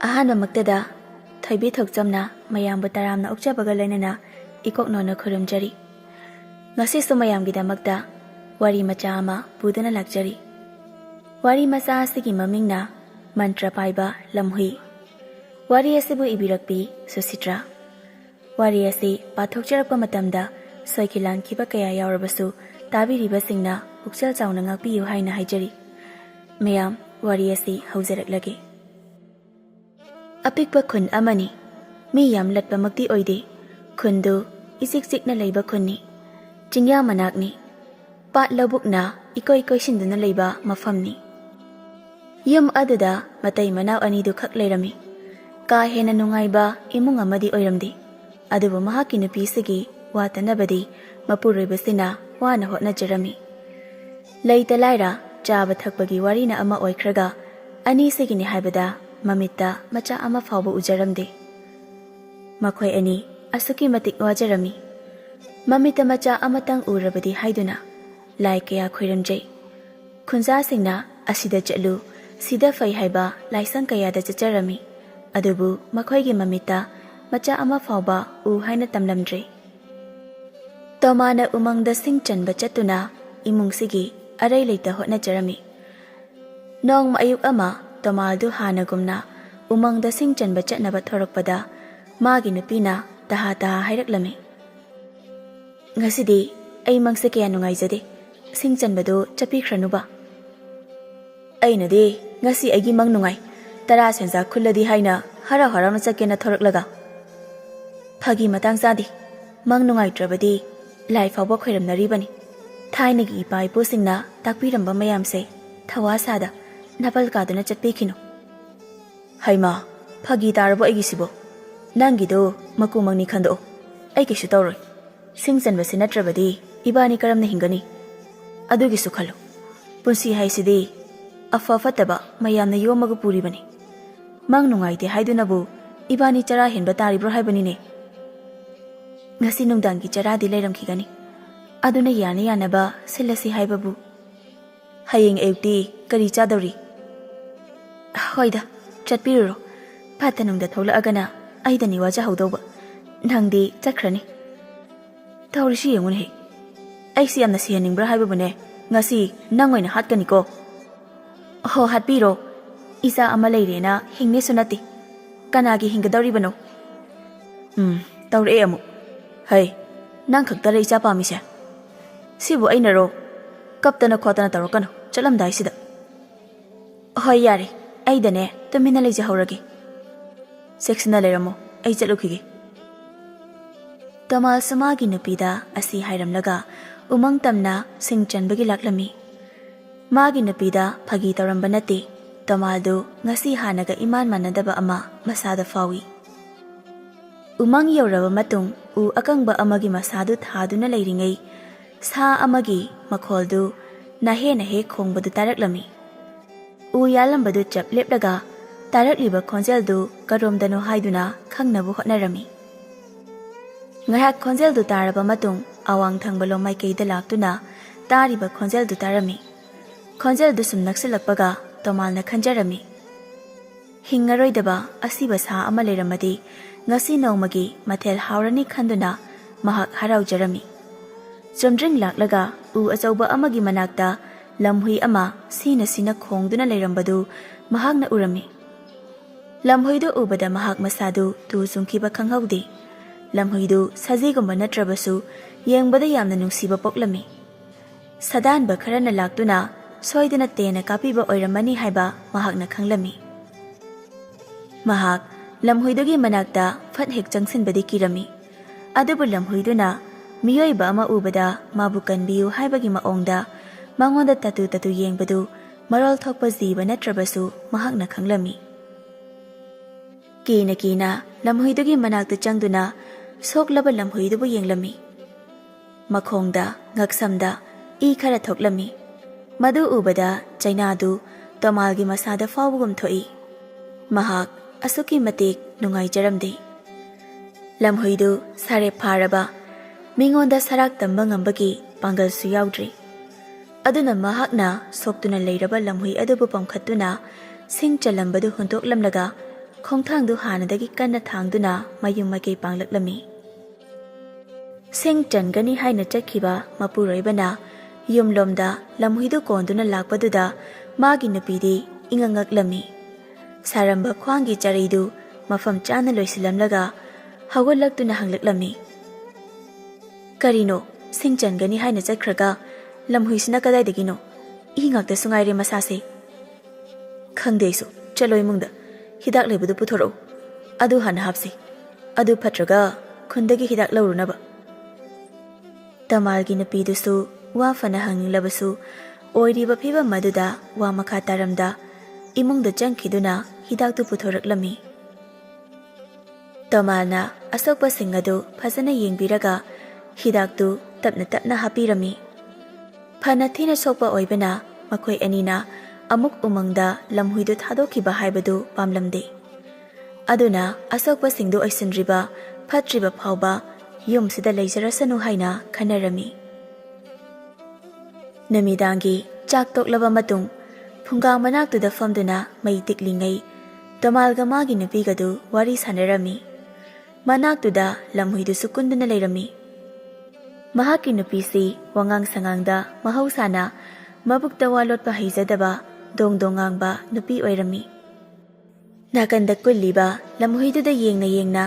ꯑꯍꯥꯟꯕꯃꯛꯇꯗ ꯊꯣꯏꯕꯤ ꯊꯣꯛꯆꯝꯅ ꯃꯌꯥꯝꯕꯨ ꯇꯔꯥꯝꯅ ꯑꯣꯛꯆꯕꯒ ꯂꯣꯏꯅꯅ ꯏꯀꯣꯛꯅꯣꯅ ꯈꯨꯔꯨꯝꯖꯔꯤ꯫ ꯉꯁꯤꯁꯨ ꯃꯌꯥꯝꯒꯤꯗꯃꯛꯇ ꯋꯥꯔꯤ ꯃꯆꯥ ꯑꯃ ꯄꯨꯗꯨꯅ ꯂꯥꯛꯆꯔꯤ꯫ ꯋꯥꯔꯤ ꯃꯆꯥ ꯑꯁꯤꯒꯤ ꯃꯃꯤꯡꯅ ꯃꯟꯇ꯭ꯔ ꯄꯥꯏꯕ ꯂꯝꯍꯨꯏ꯫ ꯋꯥꯔꯤ ꯑꯁꯤꯕꯨ ꯏꯕꯤꯔꯛꯄꯤ ꯁꯨꯁꯤꯇ꯭ꯔꯥ꯫ ꯋꯥꯔꯤ ꯑꯁꯤ ꯄꯥꯊꯣꯛꯆꯔꯛꯄ ꯃꯇꯝꯗ ꯁꯣꯏꯈꯤ ꯂꯥꯟꯈꯤꯕ ꯀꯌꯥ ꯌꯥꯎꯔꯕꯁꯨ ꯇꯥꯕꯤꯔꯤꯕꯁꯤꯡꯅ ꯄꯨꯛꯆꯦꯜ ꯆꯥꯎꯅ ꯉꯥꯛꯄꯤꯌꯨ ꯍꯥꯏꯅ ꯍꯥꯏꯖꯔꯤ꯫ ꯃꯌꯥꯝ ꯋꯥꯔꯤ ꯑꯁꯤ ꯍꯧꯖꯔꯛꯂꯒꯦ꯫ ꯑꯄꯤꯛꯄ ꯈꯨꯟ ꯑꯃꯅꯤ꯫ ꯃꯤ ꯌꯥꯝ ꯂꯠꯄꯃꯛꯇꯤ ꯑꯣꯏꯗꯦ꯫ ꯈꯨꯟꯗꯨ ꯏꯆꯤꯛ ꯆꯤꯛꯅ ꯂꯩꯕ ꯈꯨꯟꯅꯤ꯫ ꯆꯤꯡꯌꯥ ꯃꯅꯥꯛꯅꯤ꯫ ꯄꯥꯠ ꯂꯧꯕꯨꯛꯅ ꯏꯀꯣꯏ ꯀꯣꯏꯁꯤꯟꯗꯨꯅ ꯂꯩꯕ ꯃꯐꯝꯅꯤ꯫ ꯌꯨꯝ ꯑꯗꯨꯗ ꯃꯇꯩ ꯃꯅꯥꯎ ꯑꯅꯤꯗꯨ ꯈꯛ ꯂꯩꯔꯝꯃꯤ꯫ ꯀꯥ ꯍꯦꯟꯅ ꯅꯨꯡꯉꯥꯏꯕ ꯏꯃꯨꯡ ꯑꯃꯗꯤ ꯑꯣꯏꯔꯝꯗꯦ꯫ ꯑꯗꯨꯕꯨ ꯃꯍꯥꯛꯀꯤ ꯅꯨꯄꯤꯁꯤꯒꯤ ꯋꯥꯇꯅꯕꯗꯤ ꯃꯄꯨꯔꯣꯏꯕꯁꯤꯅ ꯋꯥꯅ ꯍꯣꯠꯅꯖꯔꯝꯃꯤ꯫ ꯂꯩꯇ ꯂꯥꯏꯔ ꯆꯥꯕ ꯊꯛꯄꯒꯤ ꯋꯥꯔꯤꯅ ꯑꯃ ꯑꯣꯏꯈ꯭ꯔꯒ ꯑꯅꯤꯁꯤꯒꯤꯅꯤ ꯍꯥꯏꯕꯗ ꯃꯃꯤꯠꯇ ꯃꯆꯥ ꯑꯃ ꯐꯥꯎꯕ ꯎꯖꯔꯝꯗꯦ꯫ ꯃꯈꯣꯏ ꯑꯅꯤ ꯑꯁꯨꯛꯀꯤ ꯃꯇꯤꯛ ꯋꯥꯖꯔꯝꯃꯤ꯫ ꯃꯃꯤꯠꯇ ꯃꯆꯥ ꯑꯃꯇꯪ ꯎꯔꯕꯗꯤ ꯍꯥꯏꯗꯨꯅ ꯂꯥꯏ ꯀꯌꯥ ꯈꯣꯏꯔꯝꯖꯩ꯫ ꯈꯨꯟꯖꯥꯁꯤꯡꯅ ꯑꯁꯤꯗ ꯆꯠꯂꯨ ꯁꯤꯗ ꯐꯩ ꯍꯥꯏꯕ ꯂꯥꯏꯁꯪ ꯀꯌꯥꯗ ꯆꯠꯆꯔꯝꯃꯤ꯫ ꯑꯗꯨꯕꯨ ꯃꯈꯣꯏꯒꯤ ꯃꯃꯤꯠꯇ ꯃꯆꯥ ꯑꯃ ꯐꯥꯎꯕ ꯎ ꯍꯥꯏꯅ ꯇꯝꯂꯝꯗ꯭ꯔꯦ꯫ ꯇꯣꯃꯥꯅ ꯎꯃꯪꯗ ꯁꯤꯡ ꯆꯟꯕ ꯆꯠꯇꯨꯅ ꯏꯃꯨꯡꯁꯤꯒꯤ ꯑꯔꯩ ꯂꯩꯇ ꯍꯣꯠꯅꯖꯔꯝꯃꯤ꯫ ꯅꯣꯡꯃ ꯑꯌꯨꯛ ꯑꯃ ꯇꯣꯃꯥꯗꯨ ꯍꯥꯟꯅꯒꯨꯝꯅ ꯎꯃꯪꯗ ꯁꯤꯡ ꯆꯟꯕ ꯆꯠꯅꯕ ꯊꯣꯔꯛꯄꯗ ꯃꯥꯒꯤ ꯅꯨꯄꯤꯅ ꯇꯍꯥ ꯇꯍꯥ ꯍꯥꯏꯔꯛꯂꯝꯃꯤ꯫ "ꯉꯁꯤꯗꯤ ꯑꯩ ꯃꯪꯁꯦ ꯀꯌꯥ ꯅꯨꯡꯉꯥꯏꯖꯗꯦ꯫ ꯁꯤꯡ ꯆꯟꯕꯗꯨ ꯆꯠꯄꯤꯈ꯭ꯔꯅꯨꯕ." "ꯑꯩꯅꯗꯤ ꯉꯁꯤ ꯑꯩꯒꯤ ꯃꯪ ꯅꯨꯡꯉꯥꯏ, ꯇꯔꯥ ꯁꯦꯟꯖꯥ ꯈꯨꯜꯂꯗꯤ ꯍꯥꯏꯅ ꯍꯔꯥꯎ ꯍꯔꯥꯎꯅ ꯆꯠꯀꯦꯅ ꯊꯣꯔꯛꯂꯒ." "ꯐꯥꯒꯤ ꯃꯇꯥꯡ ꯆꯥꯗꯦ꯫ ꯃꯪ ꯅꯨꯡꯉꯥꯏꯇ꯭ꯔꯕꯗꯤ ꯂꯥꯏ ꯐꯥꯎꯕ ꯈꯣꯏꯔꯝꯅꯔꯤꯕꯅꯤ꯫ ꯊꯥꯏꯅꯒꯤ ꯏꯄꯥ ꯏꯄꯨꯁꯤꯡꯅ ꯇꯥꯛꯄꯤꯔꯝꯕ ꯃꯌꯥꯝꯁꯦ ꯊꯋꯥꯁꯥꯗ ꯅꯥꯄꯜ ꯀꯥꯗꯨꯅ ꯆꯠꯄꯤꯈꯤꯅꯨ." "ꯍꯩꯃꯥ, ꯐꯥꯒꯤ ꯇꯥꯔꯕꯣ ꯑꯩꯒꯤꯁꯤꯕꯣ? ꯅꯪꯒꯤꯗꯣ ꯃꯀꯨ ꯃꯪꯅꯤ ꯈꯟꯗꯣꯛꯑꯣ꯫ ꯑꯩ ꯀꯩꯁꯨ ꯇꯧꯔꯣꯏ꯫ ꯁꯤꯡ ꯆꯟꯕꯁꯤ ꯅꯠꯇ꯭ꯔꯕꯗꯤ ꯏꯕꯥꯅꯤ ꯀꯔꯝꯅ ꯍꯤꯡꯒꯅꯤ? ꯑꯗꯨꯒꯤꯁꯨ ꯈꯜꯂꯨ꯫ ꯄꯨꯟꯁꯤ ꯍꯥꯏꯁꯤꯗꯤ ꯑꯐ ꯐꯠꯇꯕ ꯃꯌꯥꯝꯅ ꯌꯣꯝꯃꯒ ꯄꯨꯔꯤꯕꯅꯤ꯫ ꯃꯪ ꯅꯨꯡꯉꯥꯏꯇꯦ ꯍꯥꯏꯗꯨꯅꯕꯨ ꯏꯕꯥꯅꯤ ꯆꯔꯥ ꯍꯦꯟꯕ ꯇꯥꯔꯤꯕ꯭ꯔꯣ ꯍꯥꯏꯕꯅꯤꯅꯦ." "ꯉꯁꯤ ꯅꯨꯡꯗꯥꯡꯒꯤ ꯆꯔꯥꯗꯤ ꯂꯩꯔꯝꯈꯤꯒꯅꯤ꯫ ꯑꯗꯨꯅ ꯌꯥꯅ ꯌꯥꯅꯕ ꯁꯤꯜꯂꯁꯤ ꯍꯥꯏꯕꯕꯨ." "ꯍꯌꯦꯡ ꯑꯌꯨꯛꯇꯤ ꯀꯔꯤ ꯆꯥꯗꯧꯔꯤ?" "ꯍꯣꯏꯗ, ꯆꯠꯄꯤꯔꯨꯔꯣ꯫ ꯐꯠꯇ ꯅꯨꯡꯗ ꯊꯣꯛꯂꯛꯑꯒꯅ ꯑꯩꯗꯅꯤ ꯋꯥꯖꯍꯧꯗꯧꯕ꯫ ꯅꯪꯗꯤ ꯆꯠꯈ꯭ꯔꯅꯤ." "ꯇꯧꯔꯤꯁꯤ ꯌꯦꯡꯉꯨꯅꯦꯍꯦ꯫ ꯑꯩꯁꯤ ꯌꯥꯝꯅ ꯁꯤꯍꯟꯅꯤꯡꯕ꯭ꯔꯥ ꯍꯥꯏꯕꯕꯨꯅꯦ, ꯉꯁꯤ ꯅꯪ ꯑꯣꯏꯅ ꯍꯥꯠꯀꯅꯤꯀꯣ." "ꯍꯣ, ꯍꯥꯠꯄꯤꯔꯣ꯫ ꯏꯆꯥ ꯑꯃ ꯂꯩꯔꯦꯅ ꯍꯤꯡꯅꯦꯁꯨ ꯅꯠꯇꯦ꯫ ꯀꯅꯥꯒꯤ ꯍꯤꯡꯒꯗꯧꯔꯤꯕꯅꯣ?" ꯇꯧꯔꯛꯑꯦ ꯑꯃꯨꯛ꯫ "ꯍꯩ, ꯅꯪ ꯈꯛꯇꯔ ꯏꯆꯥ ꯄꯥꯝꯃꯤꯁꯦ? ꯁꯤꯕꯨ ꯑꯩꯅꯔꯣ? ꯀꯞꯇꯅ ꯈꯣꯠꯇꯅ ꯇꯧꯔꯛꯀꯅꯨ ꯆꯠꯂꯝꯗꯥꯏꯁꯤꯗ." "ꯍꯣꯏ ꯌꯥꯔꯦ, ꯑꯩꯗꯅꯦ ꯇꯨꯃꯤꯟꯅ ꯂꯩꯖꯍꯧꯔꯒꯦ꯫ ꯆꯦꯛꯁꯤꯟꯅ ꯂꯩꯔꯝꯃꯣ, ꯑꯩ ꯆꯠꯂꯨꯈꯤꯒꯦ." ꯇꯣꯃꯥꯁꯨ ꯃꯥꯒꯤ ꯅꯨꯄꯤꯗ ꯑꯁꯤ ꯍꯥꯏꯔꯝꯂꯒ ꯎꯃꯪ ꯇꯝꯅ ꯁꯤꯡ ꯆꯟꯕꯒꯤ ꯂꯥꯛꯂꯝꯃꯤ꯫ ꯃꯥꯒꯤ ꯅꯨꯄꯤꯗ ꯐꯥꯒꯤ ꯇꯧꯔꯝꯕ ꯅꯠꯇꯦ꯫ ꯇꯣꯃꯥꯗꯨ ꯉꯁꯤ ꯍꯥꯟꯅꯒ ꯏꯃꯥꯟ ꯃꯥꯟꯅꯗꯕ ꯑꯃ ꯃꯁꯥꯗ ꯐꯥꯎꯏ꯫ ꯎꯃꯪ ꯌꯧꯔꯕ ꯃꯇꯨꯡ ꯎ ꯑꯀꯪꯕ ꯑꯃꯒꯤ ꯃꯁꯥꯗꯨ ꯊꯥꯗꯨꯅ ꯂꯩꯔꯤꯉꯩ ꯁꯥ ꯑꯃꯒꯤ ꯃꯈꯣꯜꯗꯨ ꯅꯥꯍꯦ ꯅꯥꯍꯦ ꯈꯣꯡꯕꯗꯨ ꯇꯥꯔꯛꯂꯝꯃꯤ꯫ ꯎ ꯌꯥꯜꯂꯝꯕꯗꯨ ꯆꯞ ꯂꯦꯞꯂꯒ ꯇꯥꯔꯛꯂꯤꯕ ꯈꯣꯟꯖꯦꯜꯗꯨ ꯀꯔꯣꯝꯗꯅꯣ ꯍꯥꯏꯗꯨꯅ ꯈꯪꯅꯕ ꯍꯣꯠꯅꯔꯝꯃꯤ꯫ ꯉꯥꯏꯍꯥꯛ ꯈꯣꯟꯖꯦꯜꯗꯨ ꯇꯥꯔꯕ ꯃꯇꯨꯡ ꯑꯋꯥꯡ ꯊꯪꯕꯂꯣꯝ ꯃꯥꯏꯀꯩꯗ ꯂꯥꯛꯇꯨꯅ ꯇꯥꯔꯤꯕ ꯈꯣꯟꯖꯦꯜꯗꯨ ꯇꯥꯔꯝꯃꯤ꯫ ꯈꯣꯟꯖꯦꯜꯗꯨ ꯁꯨꯝ ꯅꯛꯁꯤꯜꯂꯛꯄꯒ ꯇꯣꯃꯥꯅ ꯈꯟꯖꯔꯝꯃꯤ, ꯍꯤꯡꯉꯔꯣꯏꯗꯕ ꯑꯁꯤꯕ ꯁꯥ ꯑꯃ ꯂꯩꯔꯝꯃꯗꯤ ꯉꯁꯤ ꯅꯣꯡꯃꯒꯤ ꯃꯊꯦꯜ ꯍꯥꯎꯔꯅꯤ ꯈꯟꯗꯨꯅ ꯃꯍꯥꯛ ꯍꯔꯥꯎꯖꯔꯝꯃꯤ꯫ ꯆꯨꯝꯗ꯭ꯔꯤꯡ ꯂꯥꯛꯂꯒ ꯎ ꯑꯆꯧꯕ ꯑꯃꯒꯤ ꯃꯅꯥꯛꯇ ꯂꯝꯍꯨꯏ ꯑꯃ ꯁꯤꯅ ꯁꯤꯅ ꯈꯣꯡꯗꯨꯅ ꯂꯩꯔꯝꯕꯗꯨ ꯃꯍꯥꯛꯅ ꯎꯔꯝꯃꯤ꯫ ꯂꯝꯍꯨꯏꯗꯨ ꯎꯕꯗ ꯃꯍꯥꯛ ꯃꯁꯥꯗꯨ ꯇꯨ ꯆꯨꯡꯈꯤꯕ ꯈꯪꯍꯧꯗꯦ꯫ ꯂꯝꯍꯨꯏꯗꯨ ꯁꯖꯤꯒꯨꯝꯕ ꯅꯠꯇ꯭ꯔꯕꯁꯨ ꯌꯦꯡꯕꯗ ꯌꯥꯝꯅ ꯅꯨꯡꯁꯤꯕ ꯄꯣꯛꯂꯝꯃꯤ꯫ ꯁꯥꯗꯥꯟꯕ ꯈꯔꯅ ꯂꯥꯛꯇꯨꯅ ꯁꯣꯏꯗꯅ ꯇꯦꯟꯅ ꯀꯥꯞꯄꯤꯕ ꯑꯣꯏꯔꯝꯃꯅꯤ ꯍꯥꯏꯕ ꯃꯍꯥꯛꯅ ꯈꯪꯂꯝꯃꯤ꯫ ꯃꯍꯥꯛ ꯂꯝꯍꯨꯏꯗꯨꯒꯤ ꯃꯅꯥꯛꯇ ꯐꯠ ꯍꯦꯛ ꯆꯪꯁꯤꯟꯕꯗꯤ ꯀꯤꯔꯝꯃꯤ꯫ ꯑꯗꯨꯕꯨ ꯂꯝꯍꯨꯏꯗꯨꯅ ꯃꯤꯑꯣꯏꯕ ꯑꯃ ꯎꯕꯗ ꯃꯥꯕꯨ ꯀꯟꯕꯤꯌꯨ ꯍꯥꯏꯕꯒꯤ ꯃꯑꯣꯡꯗ ꯃꯉꯣꯟꯗ ꯇꯇꯨ ꯇꯇꯨ ꯌꯦꯡꯕꯗꯨ ꯃꯔꯣꯜ ꯊꯣꯛꯄ ꯖꯤꯕ ꯅꯠꯇ꯭ꯔꯕꯁꯨ ꯃꯍꯥꯛꯅ ꯈꯪꯂꯝꯃꯤ꯫ ꯀꯤꯅ ꯀꯤꯅ ꯂꯝꯍꯨꯏꯗꯨꯒꯤ ꯃꯅꯥꯛꯇ ꯆꯪꯗꯨꯅ ꯁꯣꯛꯂꯕ ꯂꯝꯍꯨꯏꯗꯨꯕꯨ ꯌꯦꯡꯂꯝꯃꯤ꯫ ꯃꯈꯣꯡꯗ ꯉꯛꯁꯝꯗ ꯏ ꯈꯔ ꯊꯣꯛꯂꯝꯃꯤ꯫ ꯃꯗꯨ ꯎꯕꯗ ꯆꯩꯅꯥꯗꯨ ꯇꯣꯃꯥꯒꯤ ꯃꯁꯥꯗ ꯐꯥꯎꯕꯒꯨꯝ ꯊꯣꯛꯏ꯫ ꯃꯍꯥꯛ ꯑꯁꯨꯛꯀꯤ ꯃꯇꯤꯛ ꯅꯨꯡꯉꯥꯏꯖꯔꯝꯗꯦ꯫ ꯂꯝꯍꯨꯏꯗꯨ ꯁꯥꯔꯦꯞ ꯐꯥꯔꯕ, ꯃꯤꯉꯣꯟꯗ ꯁꯔꯥꯛ ꯇꯝꯕ ꯉꯝꯕꯒꯤ ꯄꯥꯡꯒꯜꯁꯨ ꯌꯥꯎꯗ꯭ꯔꯤ꯫ ꯑꯗꯨꯅ ꯃꯍꯥꯛꯅ ꯁꯣꯛꯇꯨꯅ ꯂꯩꯔꯕ ꯂꯝꯍꯨꯏ ꯑꯗꯨꯕꯨ ꯄꯝꯈꯠꯇꯨꯅ ꯁꯤꯡ ꯆꯜꯂꯝꯕꯗꯨ ꯍꯨꯟꯇꯣꯛꯂꯝꯂꯒ ꯈꯣꯡꯊꯥꯡꯗꯨ ꯍꯥꯟꯅꯗꯒꯤ ꯀꯟꯅ ꯊꯥꯡꯗꯨꯅ ꯃꯌꯨꯝ ꯃꯀꯩ ꯄꯥꯡꯂꯛꯂꯝꯃꯤ꯫ ꯁꯤꯡ ꯆꯟꯒꯅꯤ ꯍꯥꯏꯅ ꯆꯠꯈꯤꯕ ꯃꯄꯨꯔꯣꯏꯕꯅ ꯌꯨꯝꯂꯣꯝꯗ ꯂꯝꯍꯨꯏꯗꯨ ꯀꯣꯟꯗꯨꯅ ꯂꯥꯛꯄꯗꯨꯗ ꯃꯥꯒꯤ ꯅꯨꯄꯤꯗꯤ ꯏꯉꯛꯉꯛꯂꯝꯃꯤ꯫ ꯁꯥꯔꯝꯕ ꯈ꯭ꯋꯥꯡꯒꯤ ꯆꯔꯩꯗꯨ ꯃꯐꯝ ꯆꯥꯅ ꯂꯣꯏꯁꯤꯜꯂꯝꯂꯒ ꯍꯧꯒꯠꯂꯛꯇꯨꯅ ꯍꯪꯂꯛꯂꯝꯃꯤ꯫ ꯀꯔꯤꯅꯣ, ꯁꯤꯡ ꯆꯟꯒꯅꯤ ꯍꯥꯏꯅ ꯆꯠꯈ꯭ꯔꯒ ꯂꯝꯍꯨꯏꯁꯤꯅ ꯀꯗꯥꯏꯗꯒꯤꯅꯣ? ꯏ ꯉꯥꯛꯇꯁꯨ ꯉꯥꯏꯔꯦ ꯃꯁꯥꯁꯦ꯫ ꯈꯪꯗꯦ ꯑꯩꯁꯨ, ꯆꯠꯂꯣ ꯏꯃꯨꯡꯗ, ꯍꯤꯗꯥꯛ ꯂꯩꯕꯗꯨ ꯄꯨꯊꯣꯔꯛꯎ, ꯑꯗꯨ ꯍꯥꯟꯅ ꯍꯥꯞꯁꯤ, ꯑꯗꯨ ꯐꯠꯇ꯭ꯔꯒ ꯈꯨꯟꯗꯒꯤ ꯍꯤꯗꯥꯛ ꯂꯧꯔꯨꯅꯕ꯫ ꯇꯃꯥꯜꯒꯤ ꯅꯨꯄꯤꯗꯨꯁꯨ ꯋꯥ ꯐꯅ ꯍꯪꯅꯤꯡꯂꯕꯁꯨ ꯑꯣꯏꯔꯤꯕ ꯐꯤꯕꯝ ꯑꯗꯨꯗ ꯋꯥ ꯃꯈꯥ ꯇꯥꯔꯝꯗ ꯏꯃꯨꯡꯗ ꯆꯪꯈꯤꯗꯨꯅ ꯍꯤꯗꯥꯛꯇꯨ ꯄꯨꯊꯣꯔꯛꯂꯝꯃꯤ꯫ ꯇꯃꯥꯜꯅ ꯑꯁꯣꯛꯄꯁꯤꯡ ꯑꯗꯨ ꯐꯖꯅ ꯌꯦꯡꯕꯤꯔꯒ ꯍꯤꯗꯥꯛꯇꯨ ꯇꯞꯅ ꯇꯞꯅ ꯍꯥꯞꯄꯤꯔꯝꯃꯤ꯫ ꯐꯅ ꯊꯤꯅ ꯁꯣꯛꯄ ꯑꯣꯏꯕꯅ ꯃꯈꯣꯏ ꯑꯅꯤꯅ ꯑꯃꯨꯛ ꯎꯃꯪꯗ ꯂꯝꯍꯨꯏꯗꯨ ꯊꯥꯗꯣꯛꯈꯤꯕ ꯍꯥꯏꯕꯗꯨ ꯄꯥꯝꯂꯝꯗꯦ꯫ ꯑꯗꯨꯅ ꯑꯁꯣꯛꯄꯁꯤꯡꯗꯨ ꯑꯣꯏꯁꯤꯟꯗ꯭ꯔꯤꯕ ꯐꯠꯇ꯭ꯔꯤꯕ ꯐꯥꯎꯕ ꯌꯨꯝꯁꯤꯗ ꯂꯩꯖꯔꯁꯅꯨ ꯍꯥꯏꯅ ꯈꯟꯅꯔꯝꯃꯤ꯫ ꯅꯨꯃꯤꯗꯥꯡꯒꯤ ꯆꯥꯛ ꯇꯣꯛꯂꯕ ꯃꯇꯨꯡ ꯐꯨꯡꯒꯥ ꯃꯅꯥꯛꯇꯨꯗ ꯐꯝꯗꯨꯅ ꯃꯩ ꯇꯤꯛꯂꯤꯉꯩ ꯇꯃꯥꯜꯒ ꯃꯥꯒꯤ ꯅꯨꯄꯤꯒꯗꯨ ꯋꯥꯔꯤ ꯁꯥꯟꯅꯔꯝꯃꯤ꯫ ꯃꯅꯥꯛꯇꯨꯗ ꯂꯝꯍꯨꯏꯗꯨꯁꯨ ꯀꯨꯟꯗꯨꯅ ꯂꯩꯔꯝꯃꯤ꯫ ꯃꯍꯥꯛꯀꯤ ꯅꯨꯄꯤꯁꯤ ꯋꯥꯉꯥꯡ ꯁꯉꯥꯡꯗ ꯃꯍꯧꯁꯥꯅ ꯃꯕꯨꯛꯇ ꯋꯥ ꯂꯣꯠꯄ ꯍꯩꯖꯗꯕ ꯗꯣꯡ ꯗꯣꯡ ꯉꯥꯡꯕ ꯅꯨꯄꯤ ꯑꯣꯏꯔꯝꯃꯤ꯫ ꯅꯥꯀꯟꯗ ꯀꯨꯜꯂꯤꯕ ꯂꯝꯍꯨꯏꯗꯨꯗ ꯌꯦꯡꯅ ꯌꯦꯡꯅ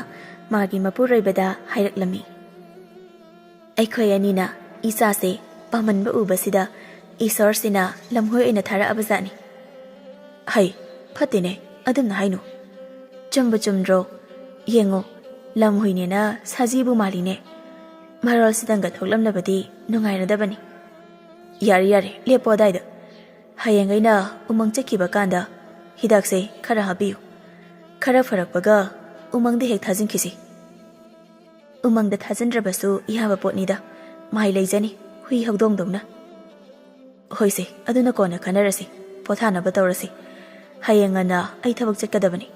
ꯃꯥꯒꯤ ꯃꯄꯨꯔꯣꯏꯕꯗ ꯍꯥꯏꯔꯛꯂꯝꯃꯤ꯫ ꯑꯩꯈꯣꯏ ꯑꯅꯤꯅ ꯏꯆꯥꯁꯦ ꯄꯥꯝꯃꯟꯕ ꯎꯕꯁꯤꯗ ꯏꯁꯣꯔꯁꯤꯅ ꯂꯝꯍꯨꯏ ꯑꯣꯏꯅ ꯊꯥꯔꯛꯑꯕꯖꯥꯠꯅꯤ꯫ ꯍꯩ, ꯐꯠꯇꯦꯅꯦ, ꯑꯗꯨꯝꯅ ꯍꯥꯏꯅꯨ꯫ ꯆꯨꯝꯕꯨ ꯆꯨꯝꯗ꯭ꯔꯣ? ꯌꯦꯡꯉꯣ, ꯂꯝꯍꯨꯏꯅꯦꯅ ꯁꯖꯤꯕꯨ ꯃꯥꯜꯂꯤꯅꯦ꯫ ꯃꯔꯣꯜꯁꯤꯗꯪꯒ ꯊꯣꯛꯂꯝꯂꯕꯗꯤ ꯅꯨꯡꯉꯥꯏꯔꯗꯕꯅꯤ꯫ ꯌꯥꯔꯦ ꯌꯥꯔꯦ, ꯂꯦꯞꯄꯣ ꯑꯗꯥꯏꯗ꯫ ꯍꯌꯦꯡ ꯑꯩꯅ ꯎꯃꯪ ꯆꯠꯈꯤꯕ ꯀꯥꯟꯗ ꯍꯤꯗꯥꯛꯁꯦ ꯈꯔ ꯍꯥꯞꯄꯤꯌꯨ, ꯈꯔ ꯐꯔꯛꯄꯒ ꯎꯃꯪꯗ ꯍꯦꯛ ꯊꯥꯖꯤꯟꯈꯤꯁꯤ꯫ ꯎꯃꯪꯗ ꯊꯥꯖꯤꯟꯗ꯭ꯔꯕꯁꯨ ꯌꯥꯕ ꯄꯣꯠꯅꯤꯗ, ꯃꯍꯩ ꯂꯩꯖꯅꯤ, ꯍꯨꯏ ꯍꯧꯗꯣꯡꯗꯧꯅ꯫ ꯍꯣꯏꯁꯦ, ꯑꯗꯨꯅ ꯀꯣꯟꯅ ꯈꯟꯅꯔꯁꯤ, ꯄꯣꯊꯥꯅꯕ ꯇꯧꯔꯁꯤ, ꯍꯌꯦꯡ ꯉꯟꯅ ꯑꯩ ꯊꯕꯛ ꯆꯠꯀꯗꯕꯅꯤ꯫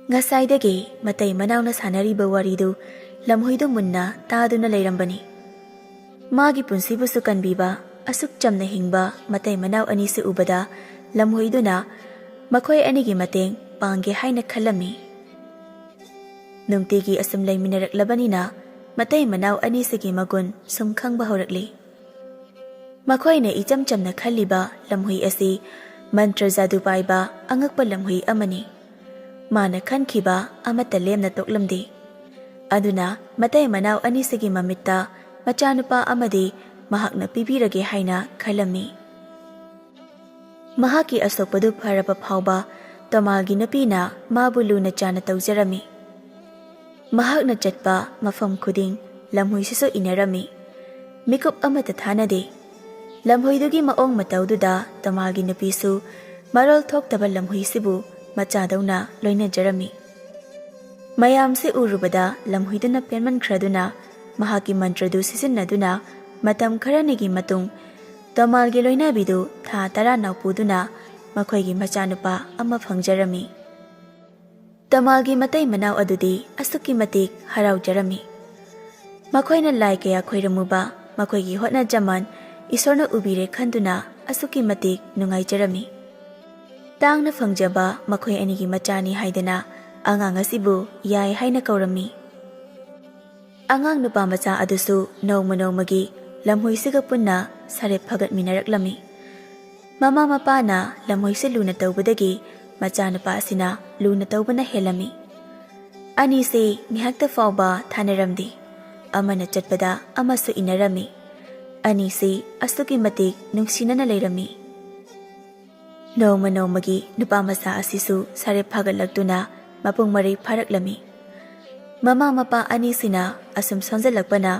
ꯉꯁꯥꯏꯗꯒꯤ ꯃꯇꯩ ꯃꯅꯥꯎꯅ ꯁꯥꯟꯅꯔꯤꯕ ꯋꯥꯔꯤꯗꯨ ꯂꯝꯍꯨꯏꯗꯨ ꯃꯨꯟꯅ ꯇꯥꯗꯨꯅ ꯂꯩꯔꯝꯕꯅꯤ꯫ ꯃꯥꯒꯤ ꯄꯨꯟꯁꯤꯕꯨꯁꯨ ꯀꯟꯕꯤꯕ ꯑꯁꯨꯛ ꯆꯝꯅ ꯍꯤꯡꯕ ꯃꯇꯩ ꯃꯅꯥꯎ ꯑꯅꯤꯁꯤ ꯎꯕꯗ ꯂꯝꯍꯨꯏꯗꯨꯅ ꯃꯈꯣꯏ ꯑꯅꯤꯒꯤ ꯃꯇꯦꯡ ꯄꯥꯡꯒꯦ ꯍꯥꯏꯅ ꯈꯜꯂꯝꯃꯤ꯫ ꯅꯨꯡꯇꯤꯒꯤ ꯑꯁꯨꯝ ꯂꯩꯃꯤꯟꯅꯔꯛꯂꯕꯅꯤꯅ ꯃꯇꯩ ꯃꯅꯥꯎ ꯑꯅꯤꯁꯤꯒꯤ ꯃꯒꯨꯟ ꯁꯨꯝ ꯈꯪꯕ ꯍꯧꯔꯛꯂꯤ꯫ ꯃꯈꯣꯏꯅ ꯏꯆꯝ ꯆꯝꯅ ꯈꯜꯂꯤꯕ ꯂꯝꯍꯨꯏ ꯑꯁꯤ ꯃꯟꯇ꯭ꯔ ꯖꯥꯗꯨ ꯄꯥꯏꯕ ꯑꯉꯛꯄ ꯂꯝꯍꯨꯏ ꯑꯃꯅꯤ꯫ ꯃꯥꯅ ꯈꯟꯈꯤꯕ ꯑꯃꯠꯇ ꯂꯦꯝꯅ ꯇꯣꯛꯂꯝꯗꯦ꯫ ꯑꯗꯨꯅ ꯃꯇꯩ ꯃꯅꯥꯎ ꯑꯅꯤꯁꯤꯒꯤ ꯃꯃꯤꯠꯇ ꯃꯆꯥꯅꯨꯄꯥ ꯑꯃꯗꯤ ꯃꯍꯥꯛꯅ ꯄꯤꯕꯤꯔꯒꯦ ꯍꯥꯏꯅ ꯈꯜꯂꯝꯃꯤ꯫ ꯃꯍꯥꯛꯀꯤ ꯑꯁꯣꯛꯄꯗꯨ ꯐꯔꯕ ꯐꯥꯎꯕ ꯇꯃꯥꯜꯒꯤ ꯅꯨꯄꯤꯅ ꯃꯥꯕꯨ ꯂꯨꯅ ꯆꯥꯅ ꯇꯧꯖꯔꯝꯃꯤ꯫ ꯃꯍꯥꯛꯅ ꯆꯠꯄ ꯃꯐꯝ ꯈꯨꯗꯤꯡ ꯂꯝꯍꯨꯏꯁꯤꯁꯨ ꯏꯟꯅꯔꯝꯃꯤ꯫ ꯃꯤꯀꯨꯞ ꯑꯃꯠꯇ ꯊꯥꯅꯗꯦ꯫ ꯂꯝꯍꯨꯏꯗꯨꯒꯤ ꯃꯑꯣꯡ ꯃꯇꯧꯗꯨꯗ ꯇꯃꯥꯜꯒꯤ ꯅꯨꯄꯤꯁꯨ ꯃꯔꯣꯜ ꯊꯣꯛꯇꯕ ꯂꯝꯍꯨꯏꯁꯤꯕꯨ ꯃꯆꯥꯗꯧꯅ ꯂꯣꯏꯅꯖꯔꯝꯃꯤ꯫ ꯃꯌꯥꯝꯁꯤ ꯎꯔꯨꯕꯗ ꯂꯝꯍꯨꯏꯗꯨꯅ ꯄꯦꯟꯃꯟꯈ꯭ꯔꯗꯨꯅ ꯃꯍꯥꯛꯀꯤ ꯃꯟꯇ꯭ꯔꯗꯨ ꯁꯤꯖꯤꯟꯅꯗꯨꯅ ꯃꯇꯝ ꯈꯔꯅꯤꯒꯤ ꯃꯇꯨꯡ ꯇꯃꯥꯜꯒꯤ ꯂꯣꯏꯅꯕꯤꯗꯨ ꯊꯥ 10 ꯅꯥꯎꯄꯨꯗꯨꯅ ꯃꯈꯣꯏꯒꯤ ꯃꯆꯥꯅꯨꯄꯥ ꯑꯃ ꯐꯪꯖꯔꯝꯃꯤ꯫ ꯇꯃꯥꯜꯒꯤ ꯃꯇꯩ ꯃꯅꯥꯎ ꯑꯗꯨꯗꯤ ꯑꯁꯨꯛꯀꯤ ꯃꯇꯤꯛ ꯍꯔꯥꯎꯖꯔꯝꯃꯤ꯫ ꯃꯈꯣꯏꯅ ꯂꯥꯏ ꯀꯌꯥ ꯈꯣꯏꯔꯝꯃꯨꯕ ꯃꯈꯣꯏꯒꯤ ꯍꯣꯠꯅꯖꯃꯟ ꯏꯁꯣꯔꯅ ꯎꯕꯤꯔꯦ ꯈꯟꯗꯨꯅ ꯑꯁꯨꯛꯀꯤ ꯃꯇꯤꯛ ꯅꯨꯡꯉꯥꯏꯖꯔꯝꯃꯤ꯫ ꯇꯥꯡꯅ ꯐꯪꯖꯕ ꯃꯈꯣꯏ ꯑꯅꯤꯒꯤ ꯃꯆꯥꯅꯤ ꯍꯥꯏꯗꯅ ꯑꯉꯥꯡ ꯑꯁꯤꯕꯨ ꯌꯥꯏ ꯍꯥꯏꯅ ꯀꯧꯔꯝꯃꯤ꯫ ꯑꯉꯥꯡ ꯅꯨꯄꯥ ꯃꯆꯥ ꯑꯗꯨꯁꯨ ꯅꯣꯡꯃ ꯅꯣꯡꯃꯒꯤ ꯂꯝꯍꯨꯏꯁꯤꯒ ꯄꯨꯟꯅ ꯁꯥꯔꯦꯞ ꯐꯒꯠꯃꯤꯟꯅꯔꯛꯂꯝꯃꯤ꯫ ꯃꯃꯥ ꯃꯄꯥꯅ ꯂꯝꯍꯨꯏꯁꯤ ꯂꯨꯅ ꯇꯧꯕꯗꯒꯤ ꯃꯆꯥꯅꯨꯄꯥ ꯑꯁꯤꯅ ꯂꯨꯅ ꯇꯧꯕꯅ ꯍꯦꯜꯂꯝꯃꯤ꯫ ꯑꯅꯤꯁꯤ ꯉꯥꯏꯍꯥꯛꯇ ꯐꯥꯎꯕ ꯊꯥꯅꯔꯝꯗꯦ꯫ ꯑꯃꯅ ꯆꯠꯄꯗ ꯑꯃꯁꯨ ꯏꯟꯅꯔꯝꯃꯤ꯫ ꯑꯅꯤꯁꯤ ꯑꯁꯨꯛꯀꯤ ꯃꯇꯤꯛ ꯅꯨꯡꯁꯤꯅꯅ ꯂꯩꯔꯝꯃꯤ꯫ ꯅꯣꯡꯃ ꯅꯣꯡꯃꯒꯤ ꯅꯨꯄꯥ ꯃꯆꯥ ꯑꯁꯤꯁꯨ ꯁꯥꯔꯦꯞ ꯐꯒꯠꯂꯛꯇꯨꯅ ꯃꯄꯨꯡ ꯃꯔꯩ ꯐꯥꯔꯛꯂꯝꯃꯤ꯫ ꯃꯃꯥ ꯃꯄꯥ ꯑꯅꯤꯁꯤꯅ ꯑꯁꯨꯝ ꯁꯣꯟꯖꯜꯂꯛꯄꯅ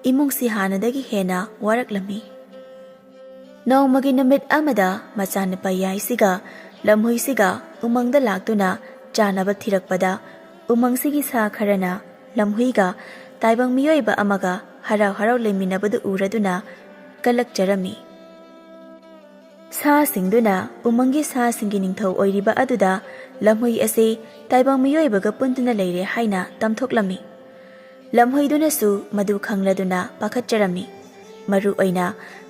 ꯏꯃꯨꯡꯁꯤ ꯍꯥꯟꯅꯗꯒꯤ ꯍꯦꯟꯅ ꯋꯥꯔꯛꯂꯝꯃꯤ꯫ ꯅꯣꯡꯃꯒꯤ ꯅꯨꯃꯤꯠ ꯑꯃꯗ ꯃꯆꯥꯅꯨꯄꯥ ꯌꯥꯏꯁꯤꯒ ꯂꯝꯍꯨꯏꯁꯤꯒ ꯎꯃꯪꯗ ꯂꯥꯛꯇꯨꯅ ꯆꯥꯅꯕ ꯊꯤꯔꯛꯄꯗ ꯎꯃꯪꯁꯤꯒꯤ ꯁꯥ ꯈꯔꯅ ꯂꯝꯍꯨꯏꯒ ꯇꯥꯏꯕꯪ ꯃꯤꯑꯣꯏꯕ ꯑꯃꯒ ꯍꯔꯥꯎ ꯍꯔꯥꯎ ꯂꯩꯃꯤꯟꯅꯕꯗꯨ ꯎꯔꯗꯨꯅ ꯀꯜꯂꯛꯆꯔꯝꯃꯤ꯫ ꯁꯥꯁꯤꯡꯗꯨꯅ ꯎꯃꯪꯒꯤ ꯁꯥꯁꯤꯡꯒꯤ ꯅꯤꯡꯊꯧ ꯑꯣꯏꯔꯤꯕ ꯑꯗꯨꯗ ꯂꯝꯍꯨꯏ ꯑꯁꯤ ꯇꯥꯏꯕꯪ ꯃꯤꯑꯣꯏꯕꯒ ꯄꯨꯟꯗꯨꯅ ꯂꯩꯔꯦ ꯍꯥꯏꯅ ꯇꯝꯊꯣꯛꯂꯝꯃꯤ꯫ ꯂꯝꯍꯨꯏꯗꯨꯅꯁꯨ ꯃꯗꯨ ꯈꯪꯂꯗꯨꯅ ꯄꯥꯈꯠꯆꯔꯝꯃꯤ꯫ ꯃꯔꯨ ꯑꯣꯏꯅ